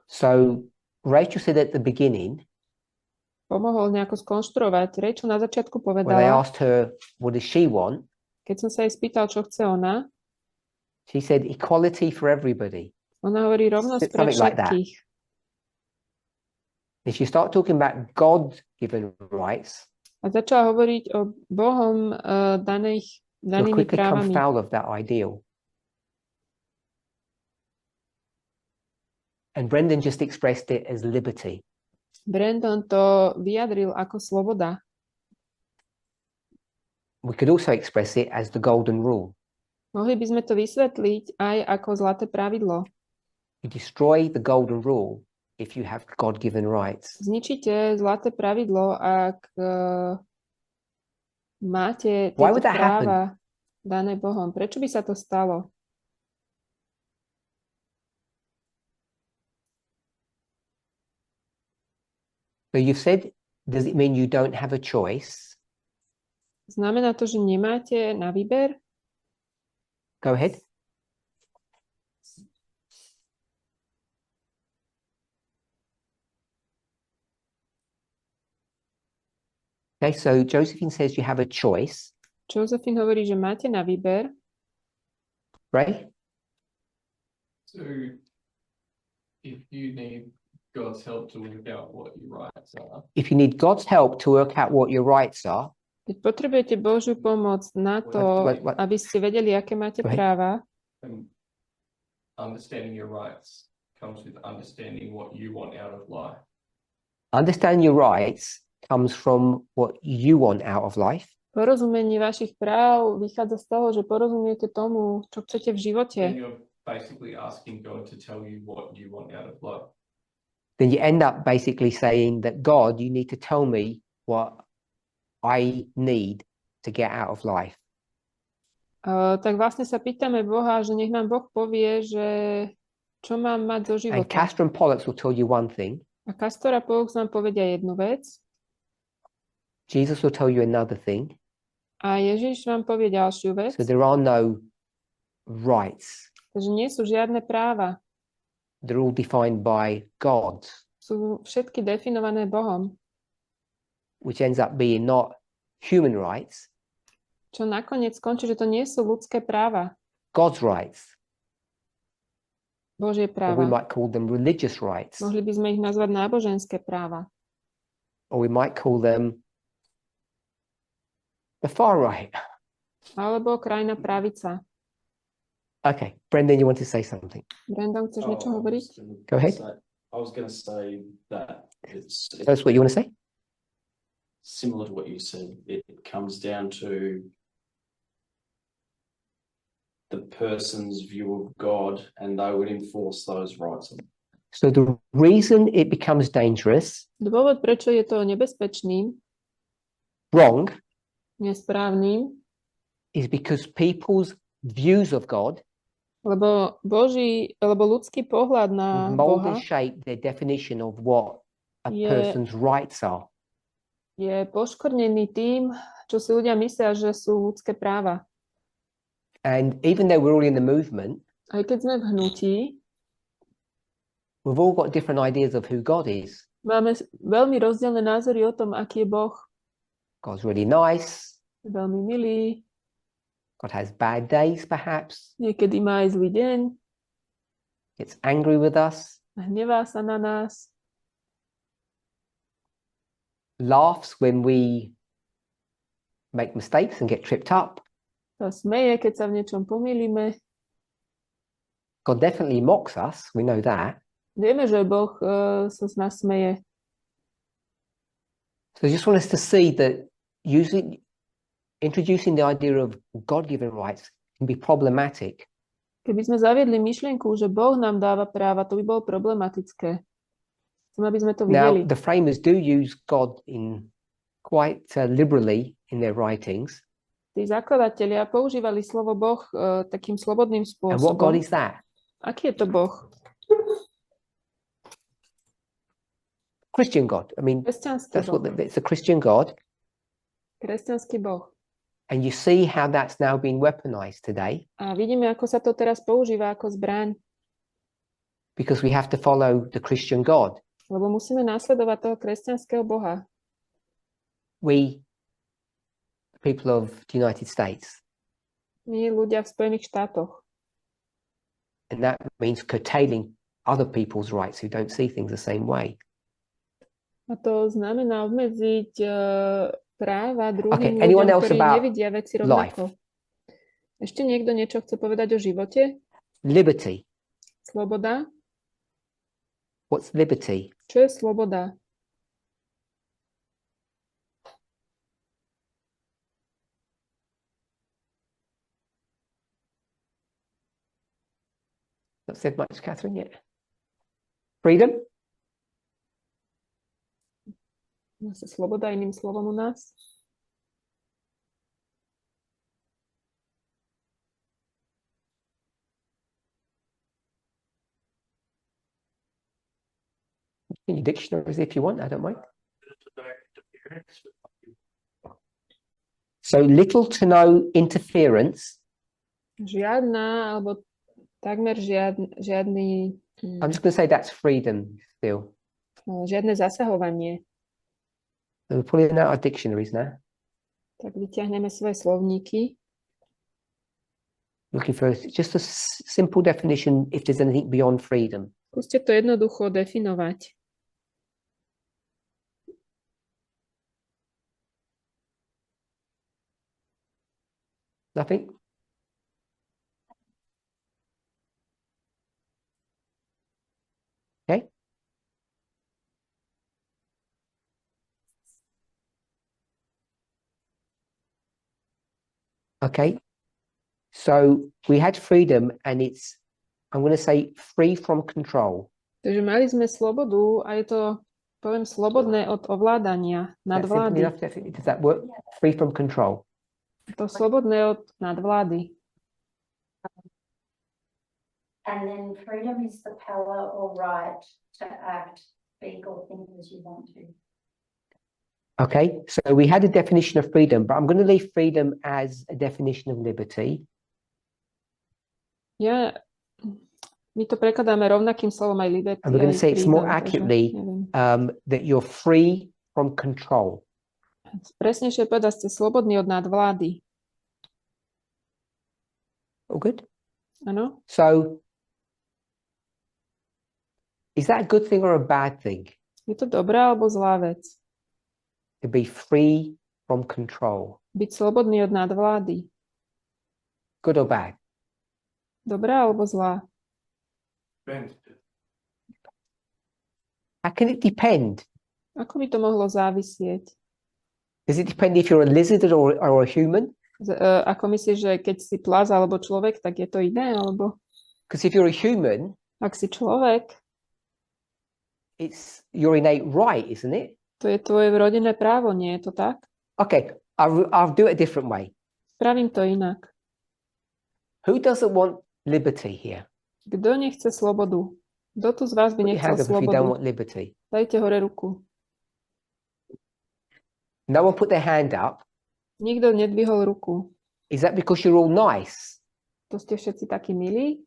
So Rachel said at the beginning, pomohol nejako skonštruovať. Rachel na začiatku when I povedala, asked her, what does she want? keď som sa jej spýtal, čo chce ona, She said equality for everybody. ona hovorí rovnosť pre Something like that. všetkých. If you start talking about God-given rights, A začala hovoriť o Bohom you'll danými quickly come právami. foul of that ideal. And Brendan just expressed it as liberty. Brandon to vyjadril ako sloboda. We could also express it as the golden rule. Mohli by sme to vysvetliť aj ako zlaté pravidlo. You destroy the golden rule if you have God-given rights. Zničíte zlaté pravidlo, ak máte Why tieto would that happen? práva. dané Bohom. Prečo by sa to stalo? So you've said, does it mean you don't have a choice? Znamená to, že nemáte na výber? Go ahead. Okay, so Josephine says you have a choice, Josephine hovorí, že máte na výber. right? So if you need God's help to work out what your rights are, If you need God's help to work out what your rights are, Keď potrebujete Božiu pomoc na to, What? aby ste vedeli, aké máte Go ahead. práva, and understanding your rights comes with understanding what you want out of life. understand your rights comes from what you want out of life. porozumenie vašich práv vychádza z toho, že porozumiete tomu, čo chcete v živote. Then you're basically asking God to tell you what you want out of life. Then you end up basically saying that God, you need to tell me what I need to get out of life. Tak vlastne sa pýtame Boha, že nech nám Boh povie, že čo mám mať zo And života. Castor and Pollux will tell you one thing. A Castor a Pollux nám povedia jednu vec Jesus will tell you another thing. a Ježiš vám povie ďalšiu vec. So there are no rights. Takže nie sú žiadne práva. They're all defined by God, Sú všetky definované Bohom. which ends up being not human rights, Čo nakoniec skončí, že to nie sú ľudské práva. God's rights. Božie Or we práva. might call them religious rights. Mohli by sme ich nazvať náboženské práva. Or we might call them the far right. Alebo krajná pravica. Okay, Brendan, you want to say something? Brandon, chceš niečo hovoriť? Go ahead. I was going to say that it's Tell us what you want to say. similar to what you said. It comes down to the person's view of God, and they would enforce those rights. So the reason it becomes dangerous, Dôvod, prečo je to nebezpečným, wrong, nesprávnym, is because people's views of God lebo ľudský pohľad na mold Boha and shape their definition of what a Je- person's rights are. je poškvrnený tým, čo si ľudia myslia, že sú ľudské práva. And even though we're all in the movement, Aj keď sme v hnutí, we've all got different ideas of who God is. máme veľmi rozdielne názory o tom, aký je Boh. God's really nice. Veľmi milý, God has bad days, perhaps. niekedy má aj zlý deň, Gets angry with us. hnevá sa na nás, Laughs when we make mistakes and get tripped up. sa smeje, keď sa v niečom pomýlime. God definitely mocks us. We know that. Vieme, že Boh sa z nás smeje. So I just want us to see that introducing the idea of God-given rights can be problematic. Keby sme zaviedli myšlienku, že Boh nám dáva práva, to by bolo problematické. Chcem, aby sme to Now, videli. the framers do use God in quite liberally in their writings. Tí zakladatelia používali slovo Boh takým slobodným And what God spôsobom. is that? Aký je to Boh? Christian God. I mean, Kresťanský that's Boh. what it's a Christian God. Kresťanský Boh. And you see how that's now been weaponized today A vidíme, ako sa to teraz používa ako zbraň, because we have to follow the Christian God. lebo musíme následovať toho kresťanského Boha. We, the people of the United States, My ľudia v Spojených štátoch. and that means curtailing other people's rights who don't see things the same way. A to znamená obmedziť práva Okay, druhým anyone ľuďom, else ktorí about nevidia veci rovnako. Ešte niekto niečo chce povedať o živote? Liberty. Sloboda? What's liberty? Čo je sloboda? Not said much, Catherine, yet. Freedom? Zase sloboda iným slovom u nás. In your dictionaries if you want, I don't mind. So little to no interference. Žiadna, alebo takmer žiadny, I'm just going to say that's freedom still. žiadne zasahovanie. So we're pulling out our dictionaries now. Tak vyťahneme svoje slovníky. Looking for just a simple definition if there's anything beyond freedom. Skúste to jednoducho definovať. Nothing? Okay. Okay. So we had freedom and it's, I'm going to say free from control. Takže mali sme slobodu a je to, poviem, slobodné od ovládania, That's simple nadvlády. enough, does that work? Free from control. To slobodné od nadvlády. And then freedom is the power or right to act, speak or think as you want to. Okay, so we had a definition of freedom, but I'm going to leave freedom as a definition of liberty. My to prekladáme rovnakým slovom aj liberty. And we're going to say it's more freedom, accurately that you're free from control. Presnejšie povedať, ste slobodní od nadvlády. All good? Áno? So, is that a good thing or a bad thing? Je to dobrá alebo zlá vec? To be free from control. Byť slobodný od nadvlády. Good or bad? Dobrá alebo zlá? How can it depend? Ako by to mohlo závisieť? Does it depend if you're a lizard or a human? Ako myslíš, že keď si plaz alebo človek, tak je to iné? Alebo Because if you're a human, ak si človek, it's your innate right, isn't it? to je tvoje vrodené právo, nie je to tak? Okay, I'll do it a different way. Spravím to inak. Who doesn't want liberty here? Kto nechce slobodu? Kto tu z vás by Put your nechcel hand up if you don't slobodu? want liberty. Dajte hore ruku. No one put their hand up. Nikto nedvihol ruku. Is that because you're all nice? To ste všetci takí milí?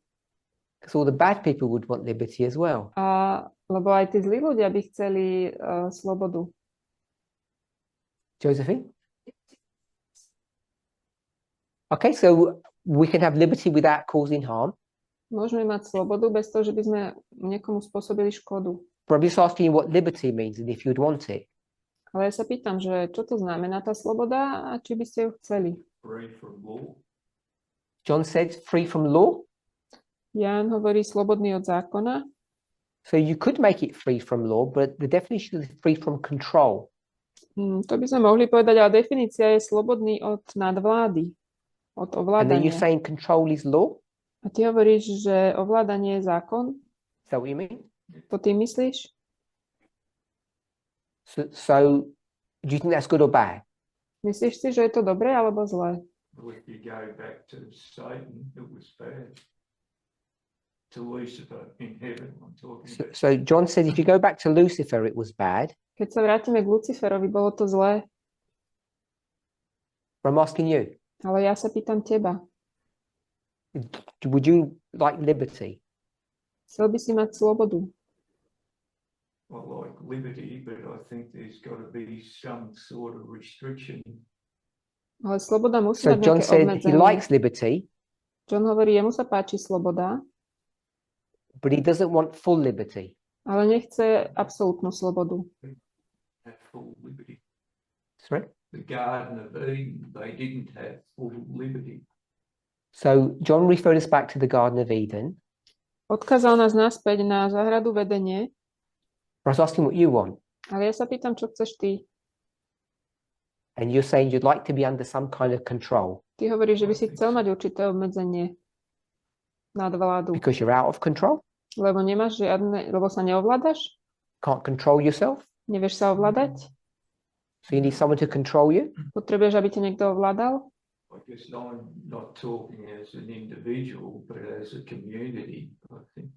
Because all the bad people would want liberty as well. Lebo aj tí zlí ľudia by chceli slobodu. Josephine? Okay, so we can have liberty without causing harm. Môžeme mať slobodu bez toho, že by sme niekomu spôsobili škodu. But I'm just asking you what liberty means and if you'd want it. Ale ja sa pýtam, že čo to znamená tá sloboda a či by ste ju chceli? Free from law. John said free from law. Jan hovorí slobodný od zákona. So you could make it free from law, but the definition is free from control. To by sme mohli povedať, ale definícia je slobodný od nadvlády, od And then you're ovládania. saying control is law? A ty hovoríš, že ovládanie je zákon? Is that what you mean? To ty myslíš? So do you think that's good or bad? Myslíš si, že je to dobré alebo zlé? Well, if you go back to Satan, it was bad. To Lucifer in heaven, I'm talking about. So John said if you go back to Lucifer, it was bad. Keď sa vrátime k Luciferovi, bolo to zlé. But I'm asking you, Ale ja sa pýtam teba. would you like liberty? Chcel by si mať slobodu? I like liberty, but I think there's got to be some sort of restriction. Ale sloboda musí So mať John nejaké said he obmedzenie. likes liberty, John hovorí, jemu sa páči sloboda, but he doesn't want full liberty. ale nechce absolútnu slobodu. Have full liberty. Sorry? The Garden of Eden, they didn't have full liberty. So John referred us back to the Garden of Eden. Odkázal nás naspäť na záhradu vedenie, I was asking what you want, ale ja sa pýtam, čo chceš ty. and you're saying you'd like to be under some kind of control Ty hovoríš, že by si chcel mať určité obmedzenie nad vládu, because you're out of control, lebo nemáš žiadne, lebo sa neovládaš, can't control yourself, nevieš sa ovládať, so you need someone to control you. potrebuješ, aby ťa niekto ovládal. I guess I'm not talking as an individual, but as a community, I think.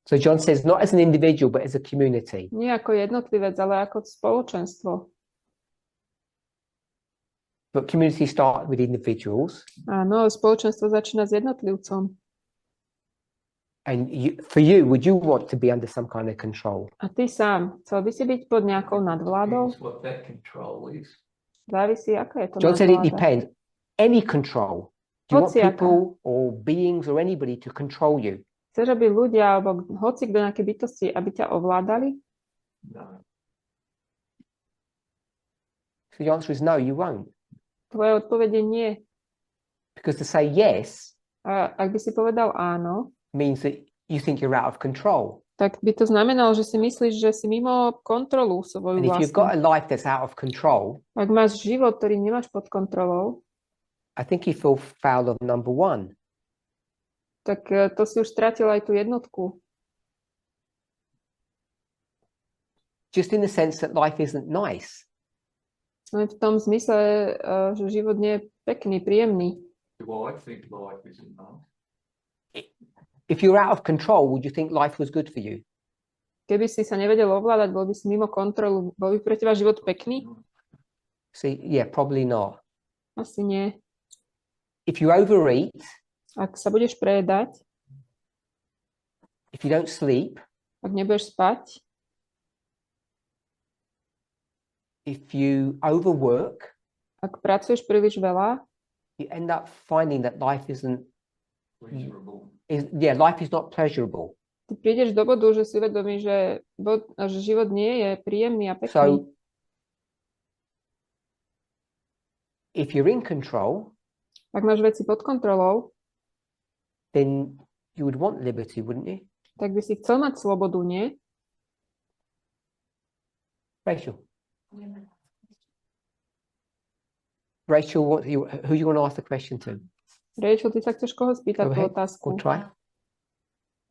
So John says not as an individual, but as a community. Nie ako jednotlivec, ale ako spoločenstvo. But community start with individuals. Áno, spoločenstvo začína s jednotlivcom. And for you, would you want to be under some kind of control? A ty sám, chcel by si byť pod nejakou nadvládou? Depends what that control is. Závisí, aká je to John said it nadvláda. depends. Any control. Do you want Hociaká. people or beings or anybody to control you? Chceš, aby ľudia alebo hoci kto nejaké bytosti, aby ťa ovládali? No. So the answer is no, you won't. Tvoje odpovede nie. Because to say yes A ak by si povedal áno, means that you think you're out of control. tak by to znamenalo, že si myslíš, že si mimo kontrolu svoju And if you've got a vlastnú. life that's out of control, Ak máš život, ktorý nemáš pod kontrolou, I think you feel foul of number one. tak to si už stratil aj tú jednotku. Just in the sense that life isn't nice. Len v tom zmysle, že život nie je pekný, príjemný. Do I think life isn't nice? If you're out of control, would you think life was good for you? Keby si sa nevedel ovládať, bol by si mimo kontrolu, bol by pre teba život pekný? See, yeah, probably not. Asi nie. If you overeat, Ak sa budeš prejedať, if you don't sleep, ak nebudeš spať, if you overwork, ak pracuješ príliš veľa, you end up finding that life Pleasurable. life is not pleasurable. ty prídeš do bodu, že si uvedomíš, že život nie je príjemný a pekný. So if you're in control, Ak máš veci pod kontrolou, then you would want liberty, wouldn't you? tak by si chcel mať slobodu, nie? Rachel. Rachel, who you want to ask the question to? Rachel, ty sa chceš koho spýtať Go tú ahead. otázku? Or try?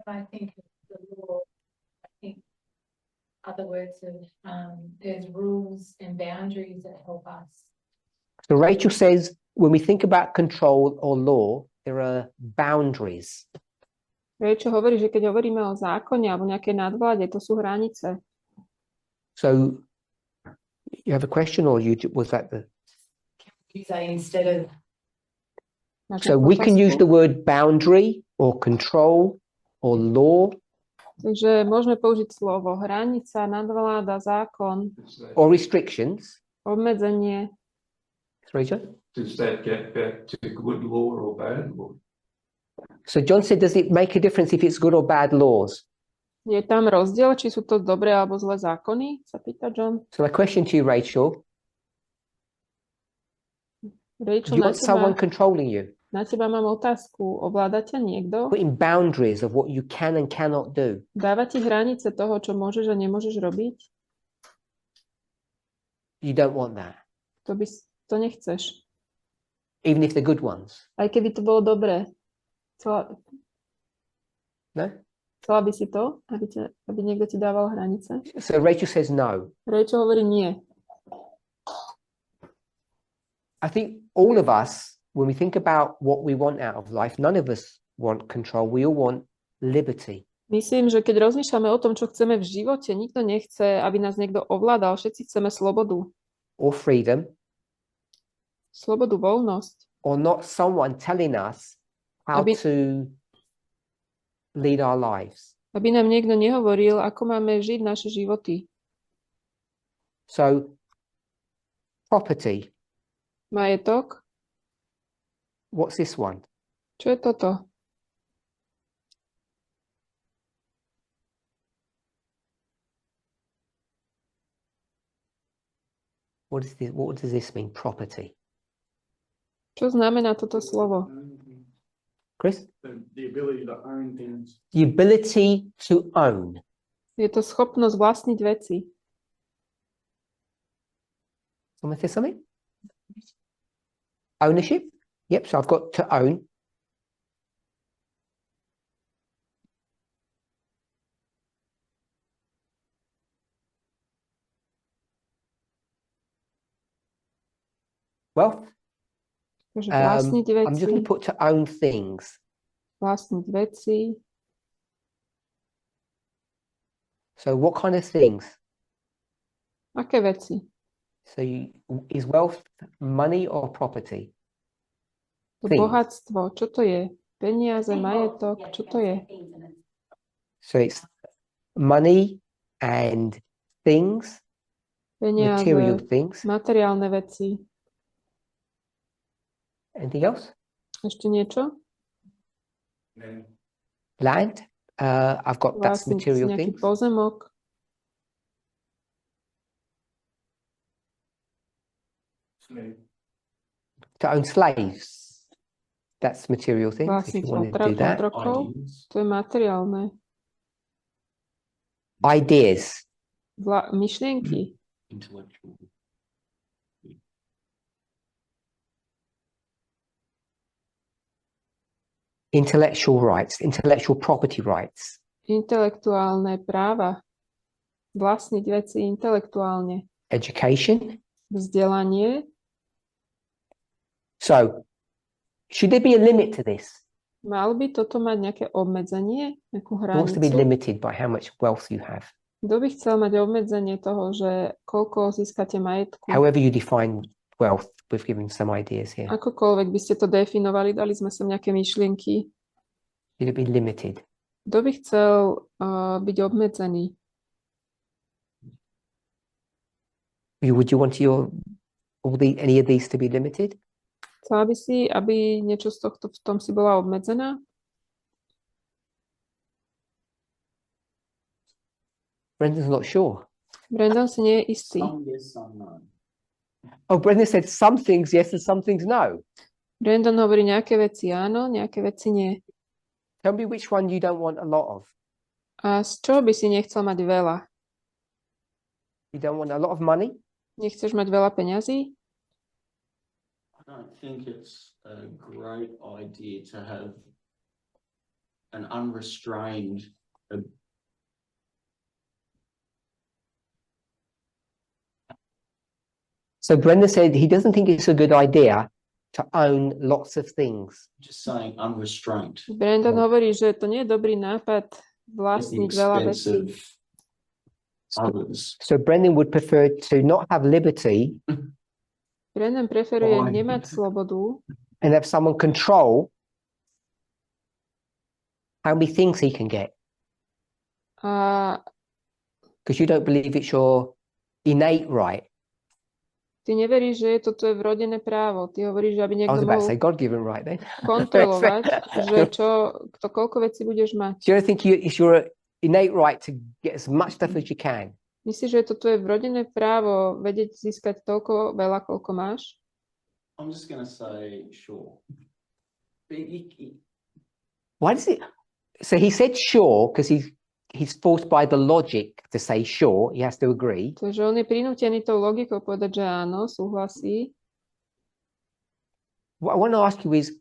I think of the law, I think other words of, there's rules and boundaries that help us. So Rachel says, when we think about control or law, there are boundaries. Rachel hovorí, že keď hovoríme o zákone alebo nejakej nadvláde, to sú hranice. So you have a question, or was that the? You say instead of, Máš So nejakú we can use otázku? the word boundary or control or law Takže môžeme použiť slovo hranica, nadvláda, zákon, or restrictions. obmedzenie. Rachel? Does that get back to good law or bad law? So John said, does it make a difference if it's good or bad laws? Je tam rozdiel, či sú to dobré alebo zlé zákony? Sa pýta John. So my question to you, Rachel, do Rachel, you want someone controlling you? na teba mám otázku. Ovláda ťa niekto? Putting boundaries of what you can and cannot do. Dáva ti hranice toho, čo môžeš a nemôžeš robiť? You don't want that, To nechceš. even if they're good ones. Aj keby to bolo dobré. No? Chcela by si to, aby niekto ti dával hranice? So Rachel says no. Rachel hovorí nie. I think all of us, when we think about what we want out of life, none of us want control. We all want liberty. Myslím, že keď rozmýšľame o tom, čo chceme v živote, nikto nechce, aby nás niekto ovládal. Všetci chceme slobodu. Or freedom, Slobodu, voľnosť. or not someone telling us how Aby- to lead our lives. Aby nám niekto nehovoril, ako máme žiť naše životy. So, property, Majetok. what's this one? Čo je toto? What is this? What does this mean? Property. Čo znamená toto slovo? Chris? The ability to own things. The ability to own. Je to schopnosť vlastniť veci. Someone say something? Ownership? Yep, so I've got to own. Well, Takže vlastniť I'm just veci. going to put to own things. Vlastniť veci. So what kind of things? Aké veci? So is wealth money or property? To Things. bohatstvo, čo to je? Peniaze, majetok, čo to je? So it's money and things, material Peniaze, things. materiálne veci. Anything else? Ešte niečo? Land. I've got that's Vlastniť material nejaký things. pozemok. To own slaves. That's material things. If Vlastniť you want to do that. otrokov. Ideas. To je materiálne. Ideas. Myšlienky. Intellectual. Intellectual rights. Intellectual property rights. Intelektuálne práva. Vlastniť veci intelektuálne. Education. Vzdelanie. So, should there be a limit to this? Mal by toto mať nejaké obmedzenie, nejakú It wants to be hranicu? limited by how much wealth you have. Kto by chcel mať obmedzenie toho, že koľko získate majetku? However you define wealth, we've given some ideas here. Akokoľvek by ste to definovali, dali sme sem nejaké myšlienky. Should it be limited? Kto by chcel byť obmedzený? Would you want any of these to be limited? Chcela by si, aby niečo z tohto v tom si bola obmedzená? Brendan's not sure. Brandon si nie je istý. Some yes, some no. Oh, Brendan said some things yes and some things no. Brandon hovorí nejaké veci áno, nejaké veci nie. Tell me which one you don't want a lot of. A z čoho by si nechcel mať veľa? You don't want a lot of money? Nechceš mať veľa peňazí? I don't think it's a great idea to have an unrestrained So Brendan said he doesn't think it's a good idea to own lots of things. just saying unrestrained Brandon hovorí, že to nie je dobrý nápad at the vlastniť veľa expense vecí. of others. So Brendan would prefer to not have liberty Brandon preferuje Why? nemať slobodu and have someone control how many things he can get. a Because you don't believe it's your innate right. ty neveríš, že je to tvoje vrodené právo. Ty hovoríš, že aby I niekto was about to mohol say God-given right then. kontrolovať, že kto koľko vecí budeš mať. Do you think it's your innate right to get as much stuff as you can? Myslíš, že je to tvoje vrodené právo vedieť získať toľko veľa, koľko máš? I'm just going to say sure. Why does it? So he said sure because he's forced by the logic to say sure. He has to agree. Takže on je prinútený tou logikou povedať, že áno, súhlasí. What I want to ask you is,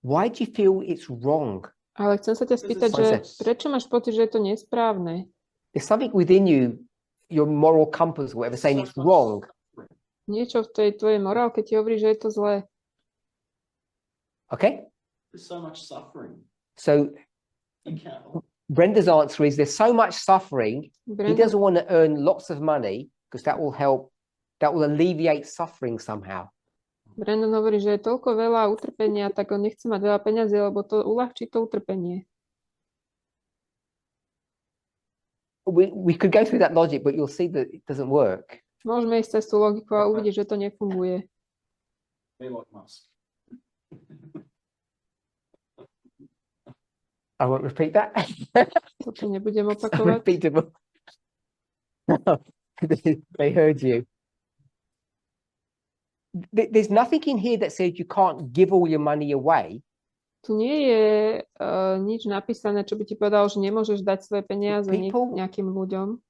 why do you feel it's wrong? Ale chcem sa ťa spýtať, že prečo máš pocit, že je to nesprávne? There's something within you, your moral compass, or whatever, saying it's wrong. Niečo v tej tvojej morálke ti hovorí, že je to zlé. Okay? There's so much suffering. So You can't. Brenda's answer is there's so much suffering. He Brandon, doesn't want to earn lots of money because that will help, that will alleviate suffering somehow. Brandon hovorí, že je toľko veľa utrpenia, tak on nechce mať veľa peňazí, lebo to uľahčí to utrpenie. We could go through that logic, but you'll see that it doesn't work. Môžeme ísť cez tú logiku a uvidieť, že to nefunguje. Be like Musk. I won't repeat that. Toto nebudem opakovať. Repeatable. They heard you. There's nothing in here that says you can't give all your money away. Tu nie je nič napísané, čo by ti povedalo, že nemôžeš dať svoje peniaze nejakým ľuďom.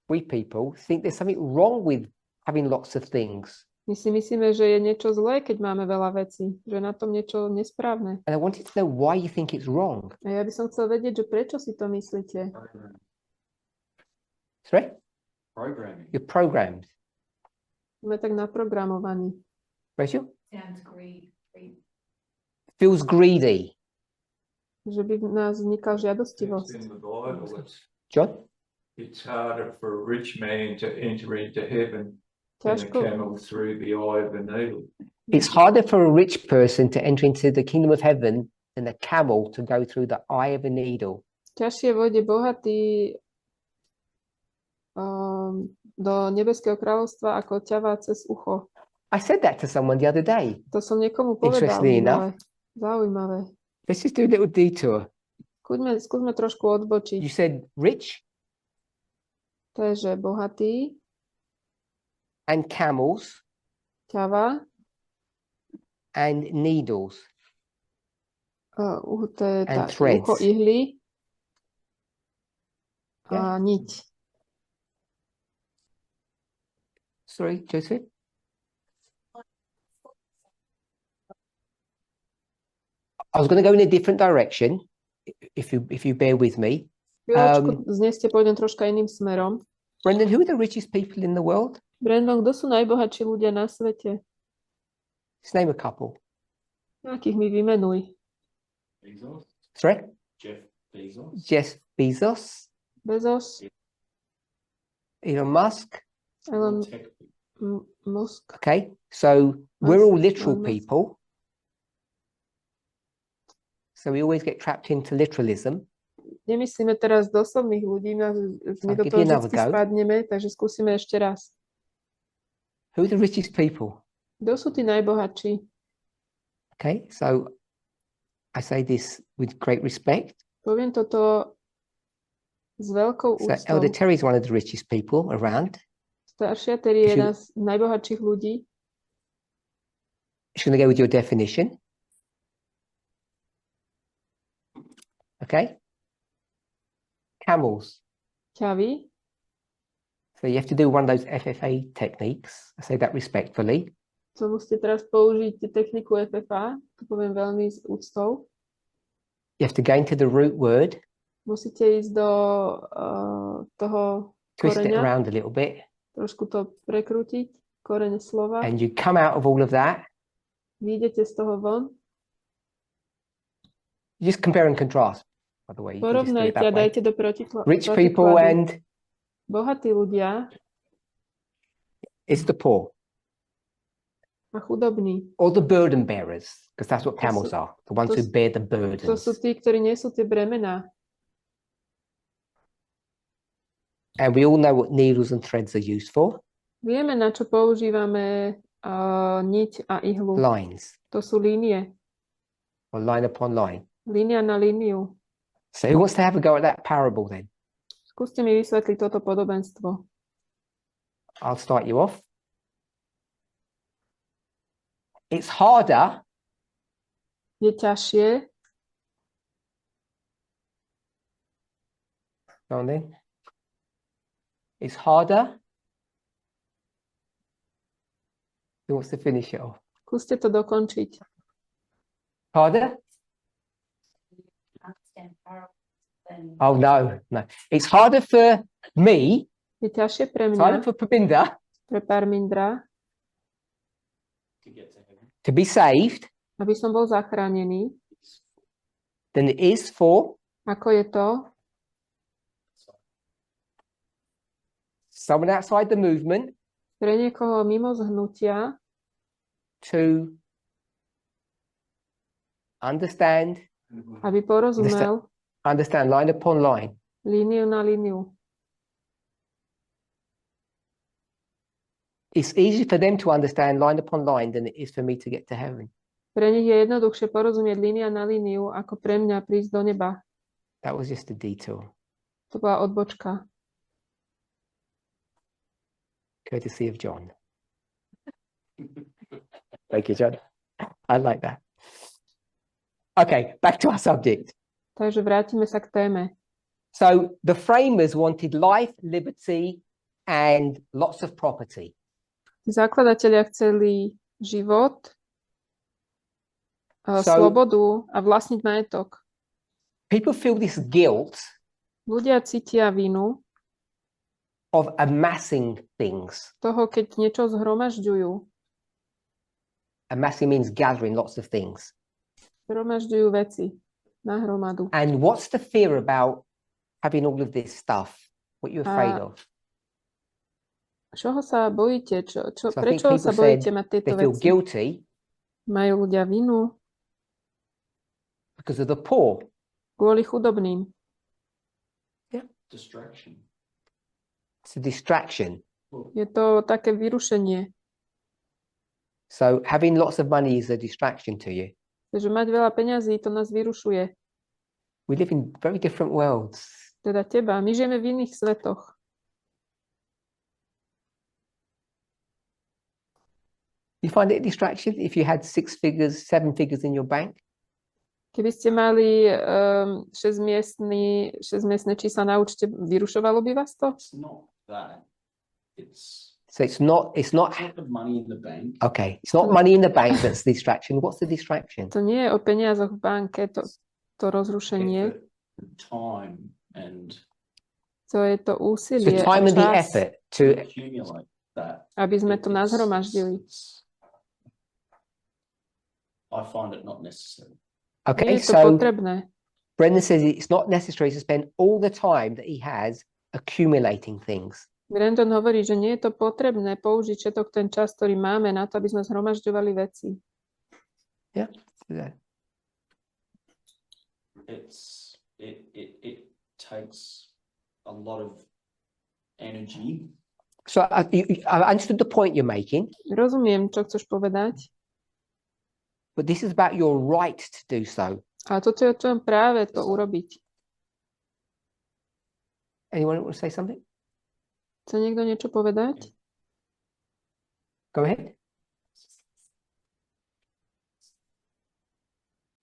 We people think there's something wrong with having lots of things. My si myslíme, že je niečo zlé, keď máme veľa vecí, že je na tom niečo nesprávne. And I wanted to know why you think it's wrong. A ja by som chcel vedieť, že prečo si to myslíte. Sorry? Programming. You're programmed. Sme tak naprogramovaní. Rachel? Sounds greedy. Feels greedy. Že by v nás vznikla It's žiadostivosť. in the Bible, it's John? it's harder for a rich man to enter into heaven than a Ťažko, camel through the eye of a needle. It's harder for a rich person to enter into the kingdom of heaven than a camel to go through the eye of a needle. ťažšie vojde bohatý do nebeského kráľovstva ako ťava cez ucho. I said that to someone the other day. To som niekomu povedal Interestingly minule. Zaujímavé. Let's just do a little detour. Skúsme trošku odbočiť. You said rich To je, že bohatý, and camels ťava, and needles. to je And tá threads. ucho ihly a niť. Sorry, Joseph? I was going to go in a different direction, if you bear with me. Chvíľočku, dnes pôjdem troška iným smerom. Brendan, who are the richest people in the world? Brandon, kto sú najbohatší ľudia na svete? Let's name a couple. Akých mi vymenuj? Bezos, Sorry? Jeff Bezos, Jeff Bezos, Bezos, Elon Musk. Elon tech Musk. Okay, so we're all Musk, literal Elon Musk. people. So we always get trapped into literalism. Nemyslíme teraz doslovných ľudí, my I'll do give toho you another vždy go. spadneme, takže skúsime ešte raz. Who are the richest people? Kto sú tí najbohatší? Okay, so I say this with great respect. Poviem toto s veľkou So úctou. Elder Terry is one of the richest people around. Staršia Terry je If you- jedna z najbohatších ľudí. She's going to go with your definition. Okay. Camels. Ťavy. So you have to do one of those FFA techniques. I say that respectfully. To musíte teraz použiť techniku FFA, to poviem veľmi s úctou. You have to go into the root word, Musíte ísť do toho twist it koreňa, around a little bit, trošku to prekrútiť, koreň slova. and you come out of all of that. Vyjdete z toho von, Just compare and contrast, by the way. You can just do it porovnajte a that way. dajte do protikladu. Rich people and Bohatí ľudia it's the poor, a chudobní. or the burden bearers, because that's what camels sú- are, the ones to who sú- bear the To burdens. sú tí, ktorí nesú tie bremená. And we all know what needles and threads are used for. Vieme, na čo používame niť a ihlu. Lines, To sú línie. or line upon line. Línia na líniu. So who wants to have a go at that parable then? Skúste mi vysvetliť toto podobenstvo. I'll start you off. It's harder Je ťažšie, go on then. It's harder. Who wants to finish it off? skúste to dokončiť. Harder? Understand parables than. Oh no, no. It's harder for me, Je ťažšie pre it's harder mňa, for Parminder pre Parmindra, to get to heaven. to be saved aby som bol zachránený, than it is for ako je to someone outside the movement pre niekoho mimo zhnutia, to understand aby porozumel line upon line. líniu na líniu. It's easier for them to understand line upon line than it is for me to get to heaven. Pre nich je jednoduchšie porozumieť línia na líniu, ako pre mňa prísť do neba. That was just a detour, To bola odbočka. courtesy of John. Thank you, John. I like that. Okay, back to our subject. Takže vrátime sa k téme. So the framers wanted life, liberty, and lots of property. Zakladatelia chceli život, So- slobodu a vlastniť majetok. People feel this guilt Ľudia cítia vinu of amassing things. toho, keď niečo zhromažďujú. Amassing means gathering lots of things. Zhromažďujú veci na hromadu. And what's the fear about having all of this stuff? What you're afraid A of. čoho sa bojíte? So I think Prečo people sa bojíte said mať they tieto feel veci? guilty Majú ľudia vinu because of the poor. kvôli chudobným. Distraction. It's a distraction. Je to také vyrušenie. So having lots of money is a distraction to you. Takže mať veľa peňazí, to nás vyrušuje. We live in very different worlds. Teda teba. My žijeme v iných svetoch. You find it a distraction if you had 6 figures, 7 figures in your bank? Keby ste mali 6-miestne čísla na účte, vyrušovalo by vás to? It's not that. It's So it's not not the money in the bank. okay. It's not money in the bank that's the distraction. What's the distraction? To nie je o peniazoch v banke, to rozrušenie. Effort, time and To je to So úsilie a time and the čas, effort to accumulate that. aby sme to nazhromaždili. I find it not necessary. Nie okay. je to So potrebné. Brendan says it's not necessary to spend all the time that he has accumulating things. Brandon hovorí, že nie je to potrebné použiť všetok ten čas, ktorý máme na to, aby sme zhromažďovali veci. Yeah. It takes a lot of energy. So I understood the point you're making, Rozumiem, čo chceš povedať, but this is about your right to do so. ale toto je o tvojom práve to urobiť. Anyone want to say something? Chce niekto niečo povedať? Go ahead.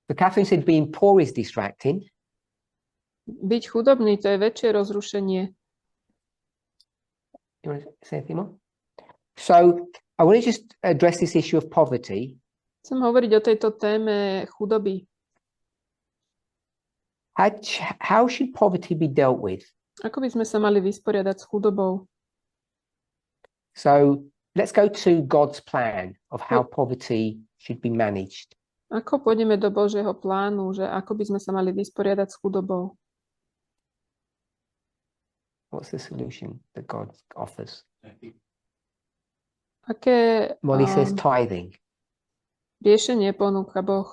So Catherine said being poor is distracting. Byť chudobný, to je väčšie rozrušenie. You want to say anything more? So I want to just address this issue of poverty. Chcem hovoriť o tejto téme chudoby. How should poverty be dealt with? Ako by sme sa mali vysporiadať s chudobou? So let's go to God's plan of how poverty should be managed. Ako pôjdeme do Božieho plánu, že ako by sme sa mali vysporiadať s chudobou? What's the solution that God offers? Aké Molly says tithing. riešenie ponúka Boh?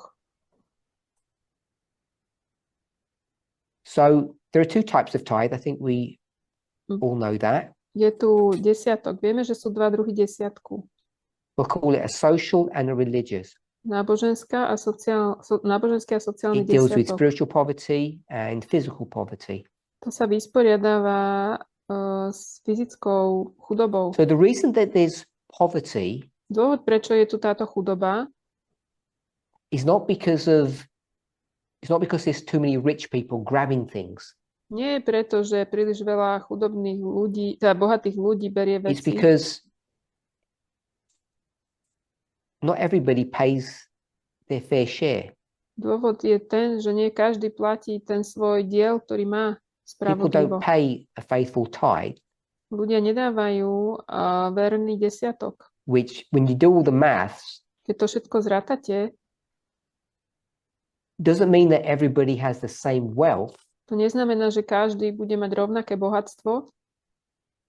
So there are 2 types of tithe. I think we all know that. Je tu desiatok. Vieme, že sú 2 druhy desiatku. We'll call it a social and a religious. Náboženský a sociálny It deals with desiatok. spiritual poverty and physical poverty. To sa vysporiadáva s fyzickou chudobou. So the reason that there's poverty Dôvod, prečo je tu táto chudoba, is not because there's too many rich people grabbing things. nie je preto, že príliš veľa chudobných ľudí, teda bohatých ľudí berie It's veci. because not everybody pays their fair share. Dôvod je ten, že nie každý platí ten svoj diel, ktorý má People don't spravodlivo. pay a faithful tithe, Ľudia nedávajú verný desiatok. which when you do all the maths, Keď to všetko zrátate, doesn't mean that everybody has the same wealth, to neznamená, že každý bude mať rovnaké bohatstvo,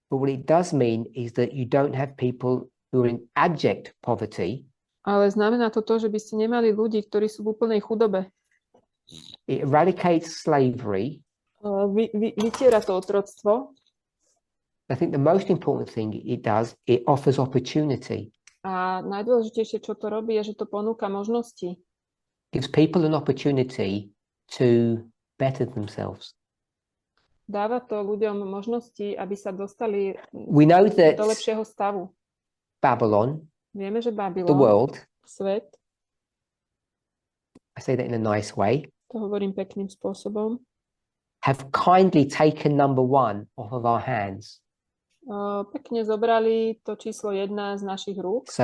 but what it does mean is that you don't have people who are in abject poverty. ale znamená to, že by ste nemali ľudí, ktorí sú v úplnej chudobe. It eradicates slavery. Vytiera to otroctvo I think the most important thing it does, it offers opportunity. a najdôležitejšie, čo to robí, je, že to ponúka možnosti. Gives people an opportunity to better themselves. Dáva to ľuďom možnosti, aby sa dostali We know that do lepšieho stavu. Babylon, Vieme, že the Babylon, world, svet, I say that in a nice way, to hovorím pekným spôsobom, have kindly taken number 1 off of our hands. pekne zobrali to číslo 1 z našich rúk. So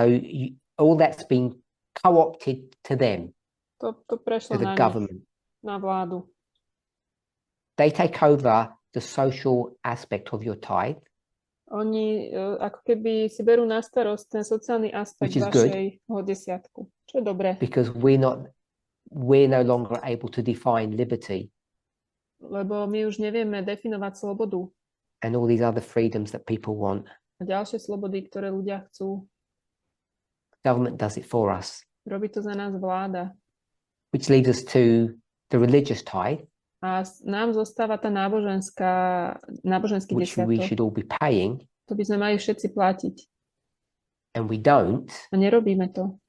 all that's been co-opted to them, To prešlo to the na nich, government. na vládu. They take over the social aspect of your tithe, Oni ako keby si berú na starosť ten sociálny aspekt Which is good. vašeho desiatku. Čo je dobré, because we're no longer able to define liberty. lebo my už nevieme definovať slobodu. and all these other freedoms that people want. A ďalšie slobody, ktoré ľudia chcú. Government does it for us, Robí to za nás vláda. which leads us to the religious tithe, A nám zostáva tá náboženský which we desiatok. should all be paying, To by sme mali všetci platiť. and we don't. A nerobíme to.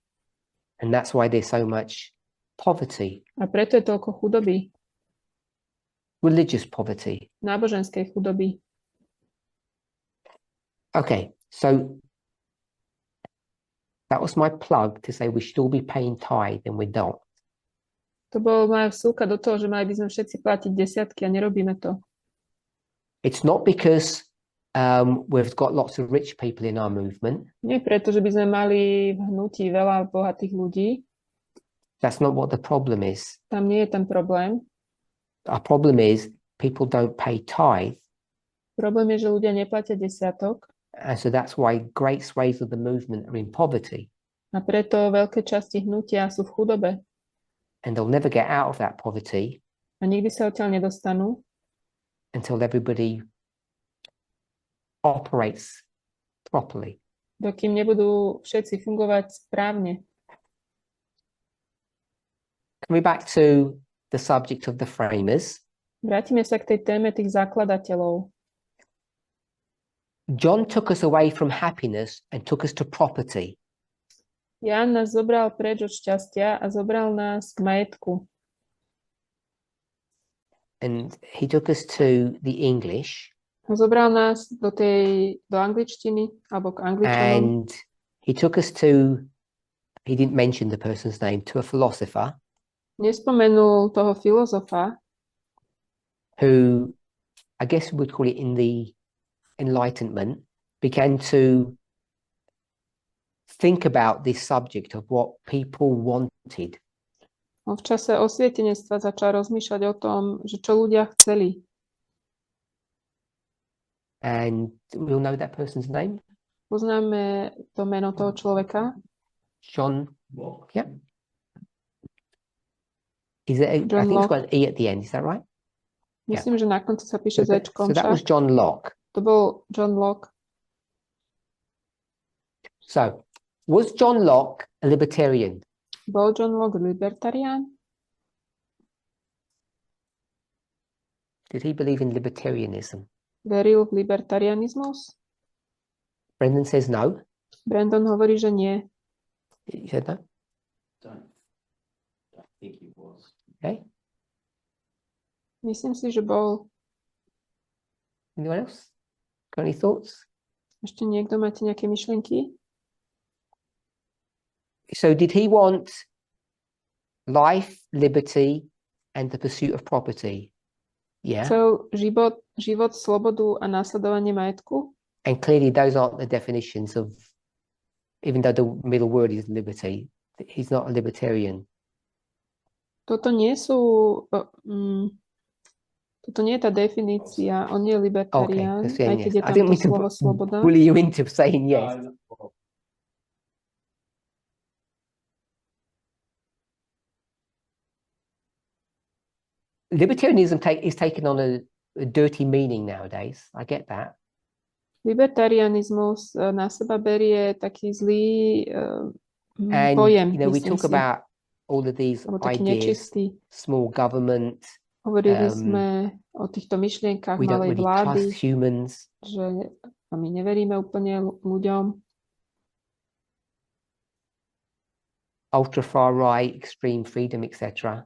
And that's why there's so much poverty, A preto je toľko chudoby, religious poverty. náboženskej chudoby. Okay, so that was my plug to say we should all be paying tithe, and we don't. To bol moja vsúka do toho, že mali by sme všetci platiť desiatky a nerobíme to. It's not because we've got lots of rich people in our movement. Nie preto, že by sme mali v hnutí veľa bohatých ľudí. That's not what the problem is. Tam nie je ten problém. Our problem is people don't pay tithe, Problém je, že ľudia neplatia desiatok and so that's why great swathes of the movement are in poverty, a preto veľké časti hnutia sú v chudobe and they'll never get out of that poverty a nikdy sa odtiaľ nedostanú, until everybody operates properly. dokým nebudú všetci fungovať správne. Coming back to the subject of the framers, Vrátime sa k tej téme tých zakladateľov. John took us away from happiness and took us to property. Ján nás zobral preč od šťastia a zobral nás k majetku. And he took us to the English, Zobral nás do angličtiny alebo k Angličanom. and he took us to, he didn't mention the person's name, to a philosopher Nespomenul toho filozofa, who, I guess we would call it in the Enlightenment, began to think about this subject of what people wanted. on v čase osvietenectva začal rozmýšľať o tom, že čo ľudia chceli. And we'll know that person's name, Poznáme to meno toho človeka, John. Locke. Yep. Is it? I John think it's Locke. got an E at the end. Is that right? myslím, že na konci sa píše So zečkom that was však. John Locke. To bol John Locke. So, was John Locke a libertarian? Bol John Locke libertarián? Did he believe in libertarianism? Veril v libertarianizmus? Brendan says no. Brandon hovorí, že nie. You said no. Don't think he was. Okay. Myslím si, že bol. Anyone else? Got any thoughts? Ešte niekto máte nejaké myšlienky? So, did he want life, liberty, and the pursuit of property? Yeah. Chcel život, slobodu a následovanie majetku? And clearly, those aren't the definitions of, even though the middle word is liberty, he's not a libertarian. Toto nie je tá definícia. On nie je libertarián, that's the aj end, keď yes. je I tam didn't to mean to slovo sloboda. bully you into saying yes. No, Libertarianism is taken on a dirty meaning nowadays. I get that. Libertarianizmus na seba berie taký zlý And, pojem, you know, we myslím talk si. about all of these Alebo taký ideas, nečistý. small government, Hovorili sme o týchto myšlienkach we don't malej really vlády, trust humans. že my neveríme úplne ľuďom. Ultra far right, extreme freedom, etc.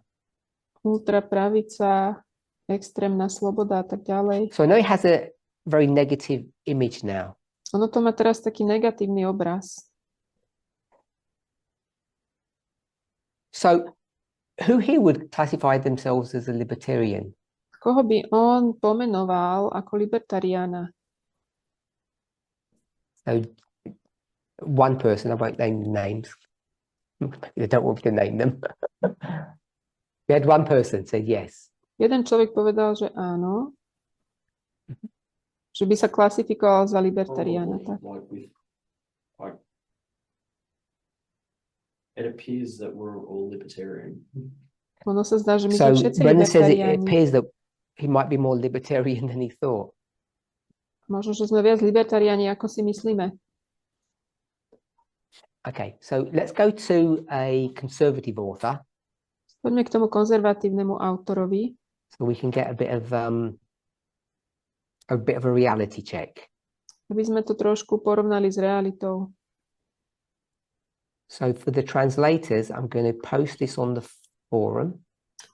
Ultrapravica, extrémna sloboda a tak ďalej. So I know it has a very negative image now. Ono to má teraz taký negatívny obraz. So who here would classify themselves as a libertarian? Koho by on pomenoval ako libertariána? So one person, I won't name the names. I don't want to name them. We had one person said yes. Jeden človek povedal, že áno, že by sa klasifikoval za libertariána. Tak. Like, it appears that we're all libertarian. Ono sa zdá, že my So sme všetci Brendan says it libertariáni. appears that he might be more libertarian than he thought. Možno, že sme viac libertariáni, ako si myslíme. Okay, so let's go to a conservative author Poďme k tomu konzervatívnemu autorovi, so we can get a bit of a reality check. aby sme to trošku porovnali s realitou. So for the translators, I'm going to post this on the forum.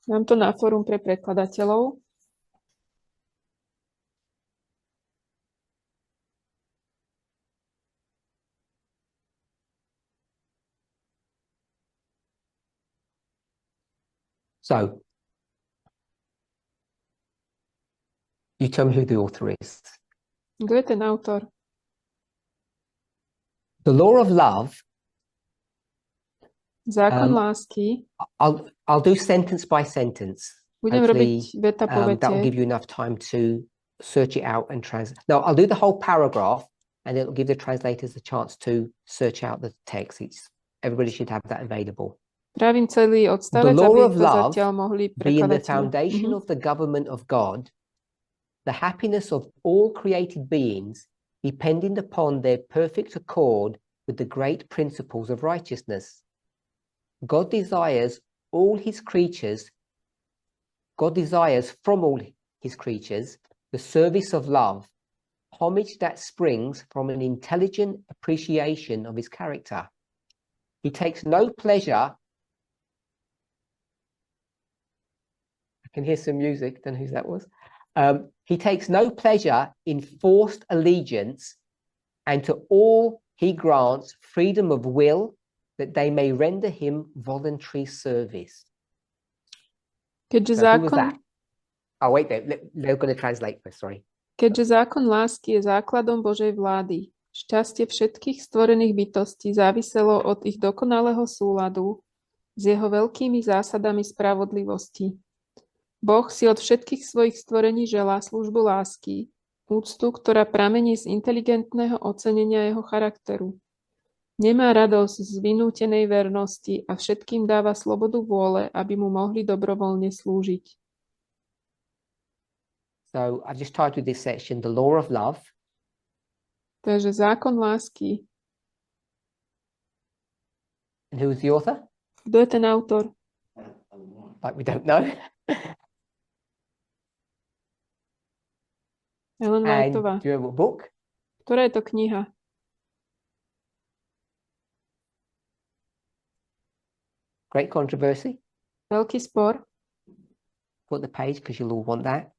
Dám to na fórum pre prekladateľov. So you tell me who the author is. Kto je ten autor? The Law of Love. Zákon lásky. I'll do sentence by sentence. Budem robiť veta po That will vete. give you enough time to search it out and translate. No, I'll do the whole paragraph, and it'll give the translators a chance to search out the text. Everybody should have that available. Pravím celý odstavec, The law aby of to love zatiaľ mohli Being the prekladať. foundation of the government of God, the happiness of all created beings, depending upon their perfect accord with the great principles of righteousness. God desires from all his creatures the service of love, homage that springs from an intelligent appreciation of his character. He takes no pleasure. I can hear some music, don't know who that was. He takes no pleasure in forced allegiance, and to all he grants freedom of will, that they may render him voluntary service. Keďže So who was zákon, that? Oh, wait, they're going to translate this, sorry. keďže zákon lásky je základom Božej vlády, šťastie všetkých stvorených bytostí záviselo od ich dokonalého súladu s jeho veľkými zásadami spravodlivosti. Boh si od všetkých svojich stvorení želá službu lásky, úctu, ktorá pramení z inteligentného ocenenia jeho charakteru. Nemá radosť z vynútenej vernosti a všetkým dáva slobodu vôle, aby mu mohli dobrovoľne slúžiť. So I've just titled this section, The Law of Love. Takže zákon lásky. And who was the author? Kto je ten autor? Like we don't know. Ellen And Whiteová. do you remember what book? Ktorá je to kniha? Great Controversy. Veľký spor. Put the page because you'll all want that.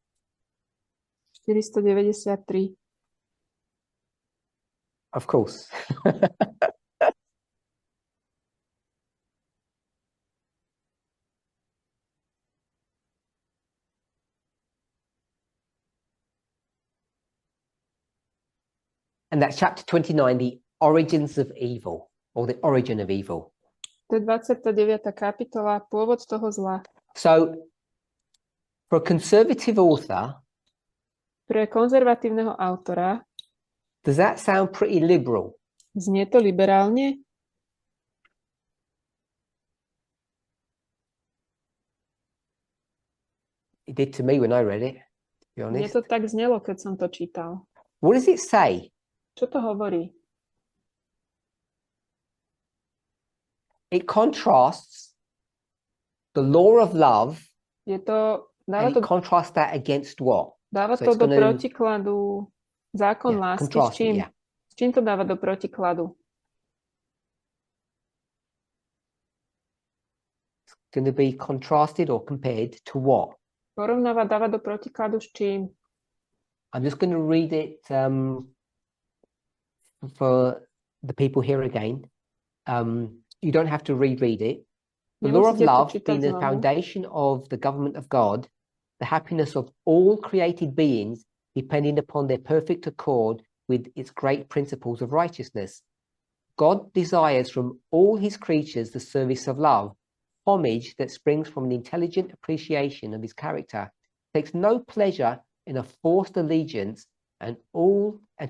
493. Of course. And that's chapter 29, the origins of evil, or the origin of evil. To je 29. kapitola, pôvod toho zla. So, for a conservative author, Pre konzervatívneho autora does that sound pretty liberal? znie to liberálne? It did to me when I read it, to be Mne honest. to tak znelo, keď som to čítal. What does it say? Čo to hovorí? It contrasts the law of love, Je to, dáva and to, it contrasts that against what? dáva so to it's do gonna- protikladu zákon Yeah, lásky. S contrast it, čím? yeah. S čím to dáva do protikladu? Going to be contrasted or compared to what? Porovnáva, dáva do protikladu s čím? I'm just going to read it for the people here again. You don't have to reread it. The law of Nemusíte to love čítať being the znovu. foundation of the government of God, the happiness of all created beings, depending upon their perfect accord with its great principles of righteousness. God desires from all his creatures the service of love, homage that springs from an intelligent appreciation of his character, takes no pleasure in a forced allegiance, and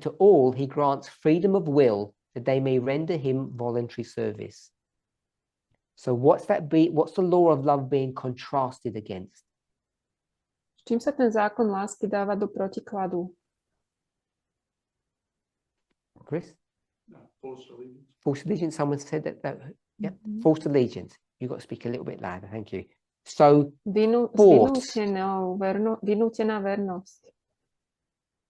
to all he grants freedom of will, that they may render him voluntary service. So what's the law of love being contrasted against? S čím sa ten zákon lásky dáva do protikladu? Chris? No, forced allegiance. False allegiance. Someone said that. Yeah, Mhm. false allegiance. You've got to speak a little bit louder. Thank you. So, Force. Vynútená vernosť.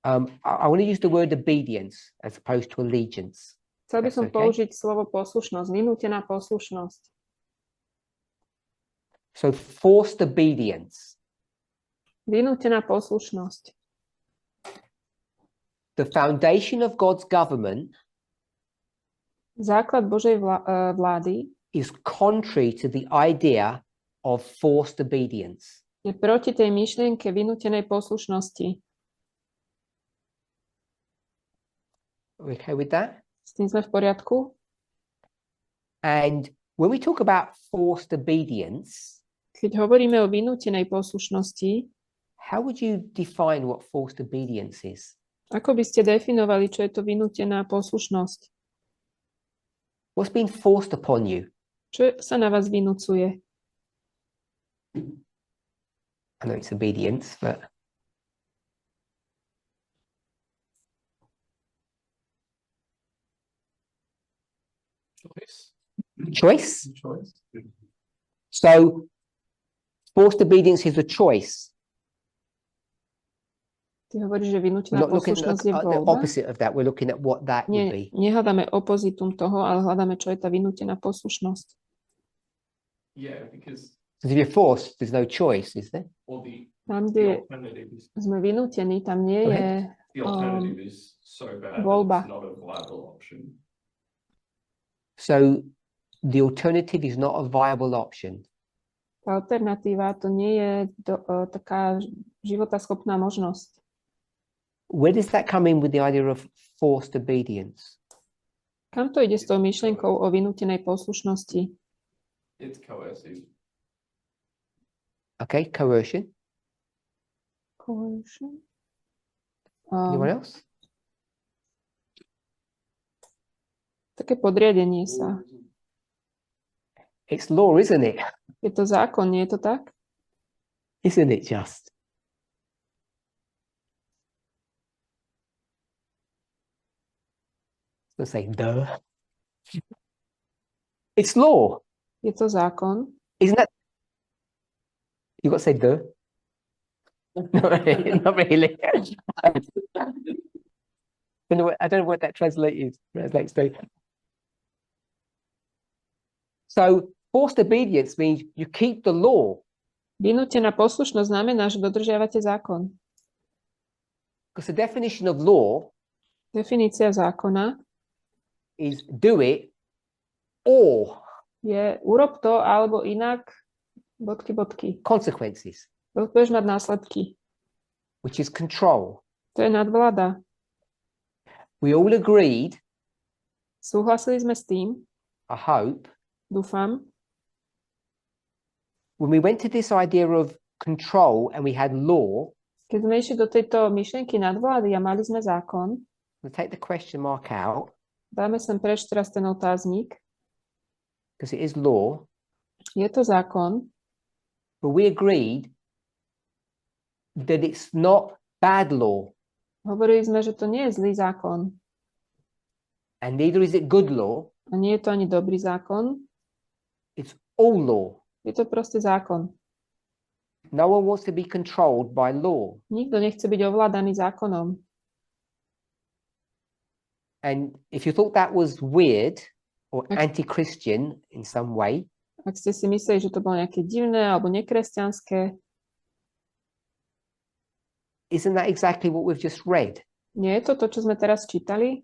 I want to use the word obedience as opposed to allegiance. Chcel by That's som okay. použiť slovo poslušnosť, vynútená poslušnosť. So, forced obedience. Vynútená poslušnosť. The foundation of God's government Základ Božej vlády is contrary to the idea of forced obedience. je proti tej myšlienke vynútenej poslušnosti. Okay with that? S tým sme v poriadku? And when we talk about forced obedience, Keď hovoríme o vynútenej poslušnosti, how would you define what forced obedience is? ako by ste definovali, čo je to vynútená poslušnosť? What's been forced upon you? Čo sa na vás vynúcuje? I know it's obedience, but Choice. choice. Choice. So, forced obedience is a choice. Ty hovoríš, že We're vynútená not looking poslušnosť at je the voľba? opposite of that. We're looking at what that would be. Nehľadáme opozitum toho, ale hľadáme, čo je tá vynútená poslušnosť. Yeah, because Because if you're forced, there's no choice, is there? or the Tam, the kde alternative is sme vynútení, tam nie je the alternative is so bad that voľba. it's not a viable option. So, the alternative is not a viable option. tá alternatíva, to nie je taká životaschopná možnosť. Where does that come in with the idea of forced obedience? Kam to ide s tou myšlienkou o vynútenej poslušnosti? It's coercive. Okay, coercion. Coercion? Anyone else? Také podriadenie sa. It's law, isn't it? Je to zákon, nie je to tak? Isn't it just? I was gonna say, duh. It's law, Je to zákon? isn't that? You got to say duh. Not really. Not really. I don't know what that translates to. So forced obedience means you keep the law Vynútená poslušnosť znamená, že dodržiavate zákon. because the definition of law Definícia zákona is do it or je urob to, alebo inak, bodky. consequences, Budeš mať následky. which is control. To je nadvláda. We all agreed, Súhlasili sme s tým, I hope, dúfam, when we went to this idea of control and we had law, keď sme išli do tejto myšlienky nadvlády a mali sme zákon, we'll take the question mark out dáme sem preč teraz ten otáznik, because it is law, je to zákon, but we agreed that it's not bad law hovorili sme, že to nie je zlý zákon and neither is it good law, a nie je to ani dobrý zákon, it's all law. je to proste zákon. No one wants to be controlled by law. Nikto nechce byť ovládaný zákonom. And if you thought that was weird or anti-Christian in some way, Ak ste si mysleli, že to bolo nejaké divné alebo nekresťanské, isn't that exactly what we've just read? nie je to to, čo sme teraz čítali?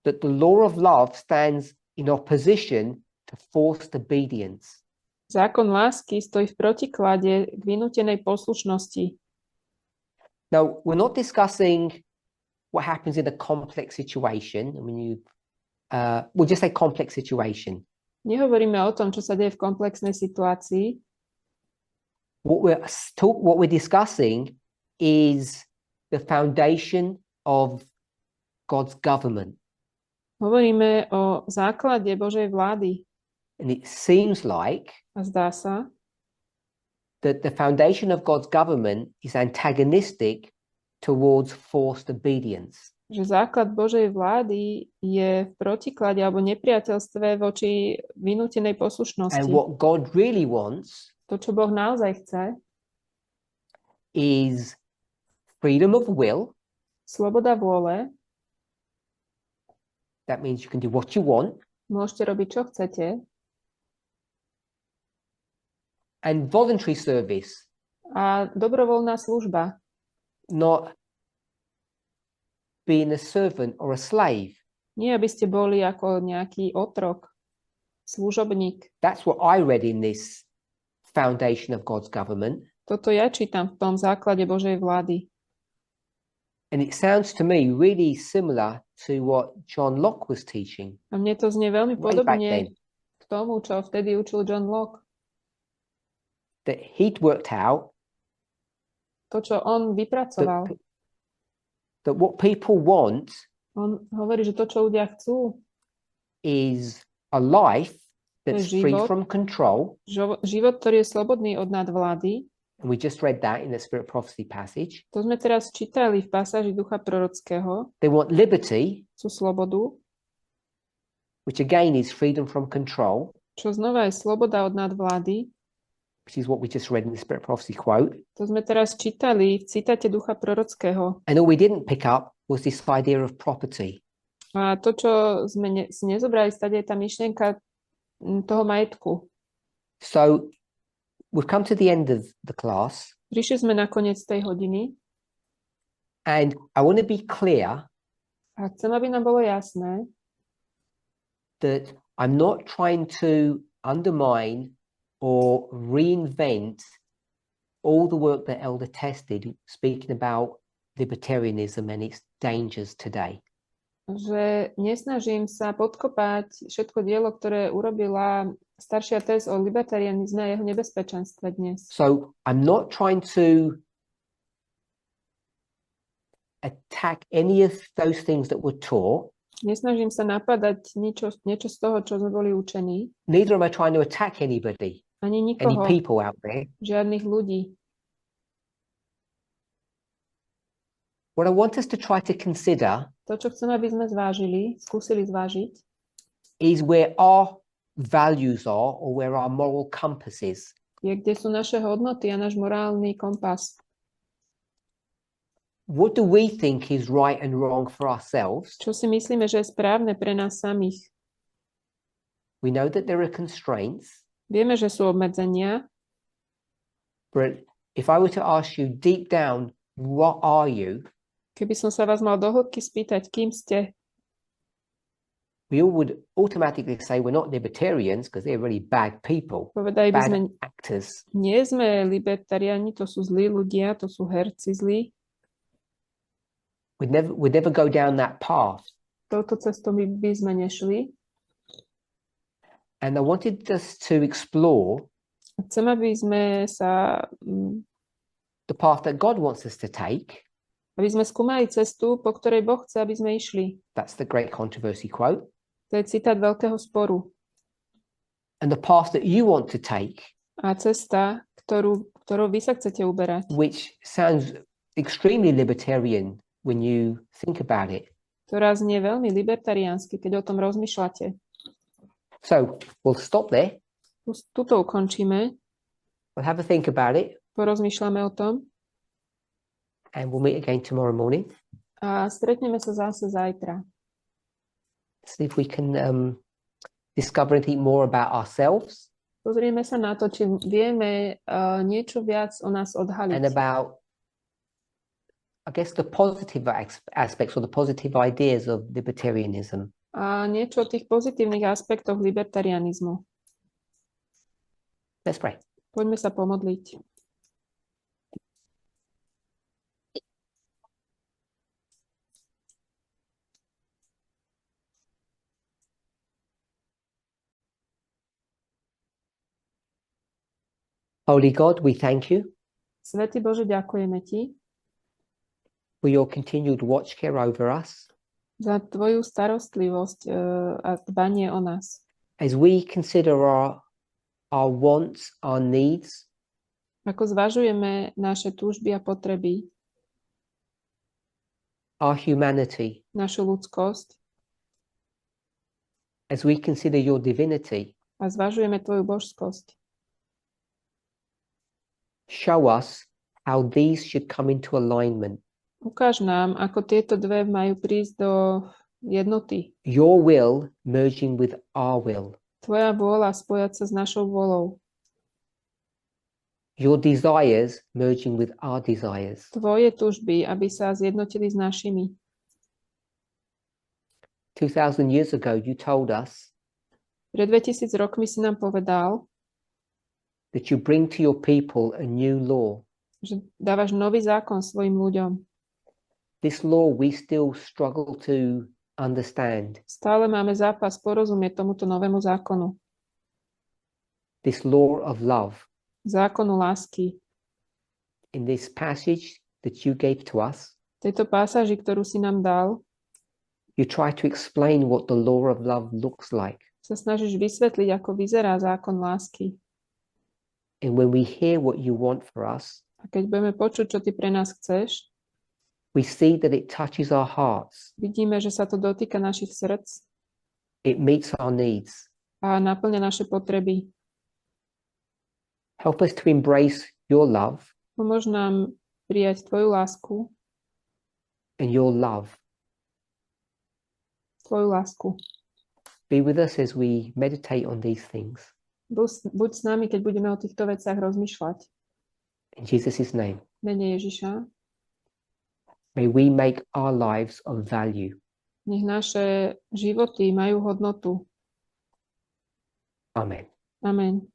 That the law of love stands in opposition to forced obedience. Zákon lásky stojí v protiklade k vynútenej poslušnosti. Now, we're not discussing what happens in a complex situation. I mean, we'll just say complex situation. Nehovoríme o tom, čo sa deje v komplexnej situácii. What we're discussing is the foundation of God's government. Hovoríme o základe Božej vlády. And it seems like A zdá sa, that the foundation of God's government is antagonistic towards forced obedience. že základ Božej vlády je v protiklade alebo nepriateľstve voči vynútenej And poslušnosti. what God really wants To, čo Boh naozaj chce, is freedom of will. sloboda vôle, That means you can do what you want. môžete robiť, čo chcete, And voluntary service, a dobrovoľná služba, not being a servant or a slave. nie aby ste boli ako nejaký otrok, služobník. That's what I read in this foundation of God's government. Toto ja čítam v tom základe Božej vlády. And it sounds to me really similar to what John Locke was teaching A mne to znie veľmi way back podobne then. k tomu, čo vtedy učil John Locke. That he'd worked out To, čo on vypracoval. that what people want On hovorí, že to, čo ľudia chcú, is a life that's je free život. from control. Život, ktorý je slobodný od nadvlády. And we just read that in the Spirit Prophecy passage. To sme teraz čítali v pasáži Ducha prorockého. They want liberty, Chcú slobodu, which again is freedom from control, čo znova je sloboda od nadvlády. which is what we just read in the Spirit Prophecy quote. To sme teraz čítali v citáte Ducha prorockého. And all we didn't pick up was this idea of property. A to, čo sme si nezobrali, stade je tá myšlienka toho majetku. So we've come to the end of the class, Prišli sme na koniec tej hodiny and I want to be clear a chcem, aby nám bolo jasné, that I'm not trying to undermine or reinvent all the work that Elder Tess did, speaking about libertarianism and its dangers today. že nesnažím sa podkopať všetko dielo, ktoré urobila staršia Tess o libertarianizme a jeho nebezpečenstve dnes. So I'm not trying to attack any of those things that were taught. Nesnažím sa napadať niečo z toho, čo sme boli učení. Neither am I trying to attack anybody, Ani any nikoho, people out there. žiadnych ľudí. What I want us to try to consider To, čo chcem, aby sme skúsili zvážiť, is where our values are, or where our moral compass is. je, kde sú naše hodnoty a náš morálny kompas. What do we think is right and wrong for ourselves? Čo si myslíme, že je správne pre nás samých. We know that there are constraints, Vieme, že sú obmedzenia, but if I were to ask you deep down, what are you? keby som sa vás mal do hĺbky spýtať, kým ste, We all would automatically say we're not libertarians because they're really bad people, povedali by sme, bad actors. nie sme libertariáni, to sú zlí ľudia, to sú herci zlí. We'd never go down that path. Touto cestou by sme nešli. And I wanted us to explore Chcem, aby sme the path that God wants us to take. aby sme skúmali cestu, po ktorej Boh chce, aby sme išli. That's the great controversy quote. To je citát veľkého sporu. And the path that you want to take, A cesta, ktorou vy sa chcete uberať, which sounds extremely libertarian when you think about it. ktorá znie veľmi libertariánsky, keď o tom rozmýšľate. So we'll stop there. Tuto ukončíme, We'll have a think about it, porozmýšľame o tom and we'll meet again tomorrow morning. a stretneme sa zase zajtra. See if we can discover anything more about ourselves Pozrieme sa na to, či vieme niečo viac o nás and odhaliť. about, I guess, the positive aspects or the positive ideas of libertarianism. A niečo o tých pozitívnych aspektoch libertarianizmu. Let's pray. Poďme sa pomodliť. Holy God, we thank you Svätý Bože, ďakujeme Ti for your continued watch care over us za Tvoju starostlivosť a dbanie o nás. as we consider our wants, our needs. Ako zvažujeme naše túžby a potreby, our humanity, našu ľudskosť as we consider your divinity, a zvažujeme tvoju božskosť. show us how these should come into alignment. Ukáž nám, ako tieto dve majú prísť do jednoty. Your will merging with our will. Tvoja vôľa spojať sa s našou vôľou. Your desires merging with our desires. Tvoje tužby, aby sa zjednotili s našimi. 2000 years ago, you told us Pred 2000 rokmi si nám povedal, that you bring to your people a new law. že dávaš nový zákon svojim ľuďom. This law we still struggle to understand. Stále máme zápas porozumieť tomuto novému zákonu. This law of love. Zákonu lásky. In this passage that you gave to us, V tejto pasáži, ktorú si nám dal, you try to explain what the law of love looks like. sa snažíš vysvetliť, ako vyzerá zákon lásky. And when we hear what you want for us, A keď budeme počuť, čo ty pre nás chceš, we see that it touches our hearts. vidíme, že sa to dotýka našich srdc It meets our needs. a naplňa naše potreby. Help us to embrace your love Pomôž nám prijať tvoju lásku, and your love. tvoju lásku. Be with us as we meditate on these things. Buď s nami, keď budeme o týchto veciach rozmýšľať. In Jesus' name, V mene Ježiša. may we make our lives of value. Nech naše životy majú hodnotu. Amen. Amen.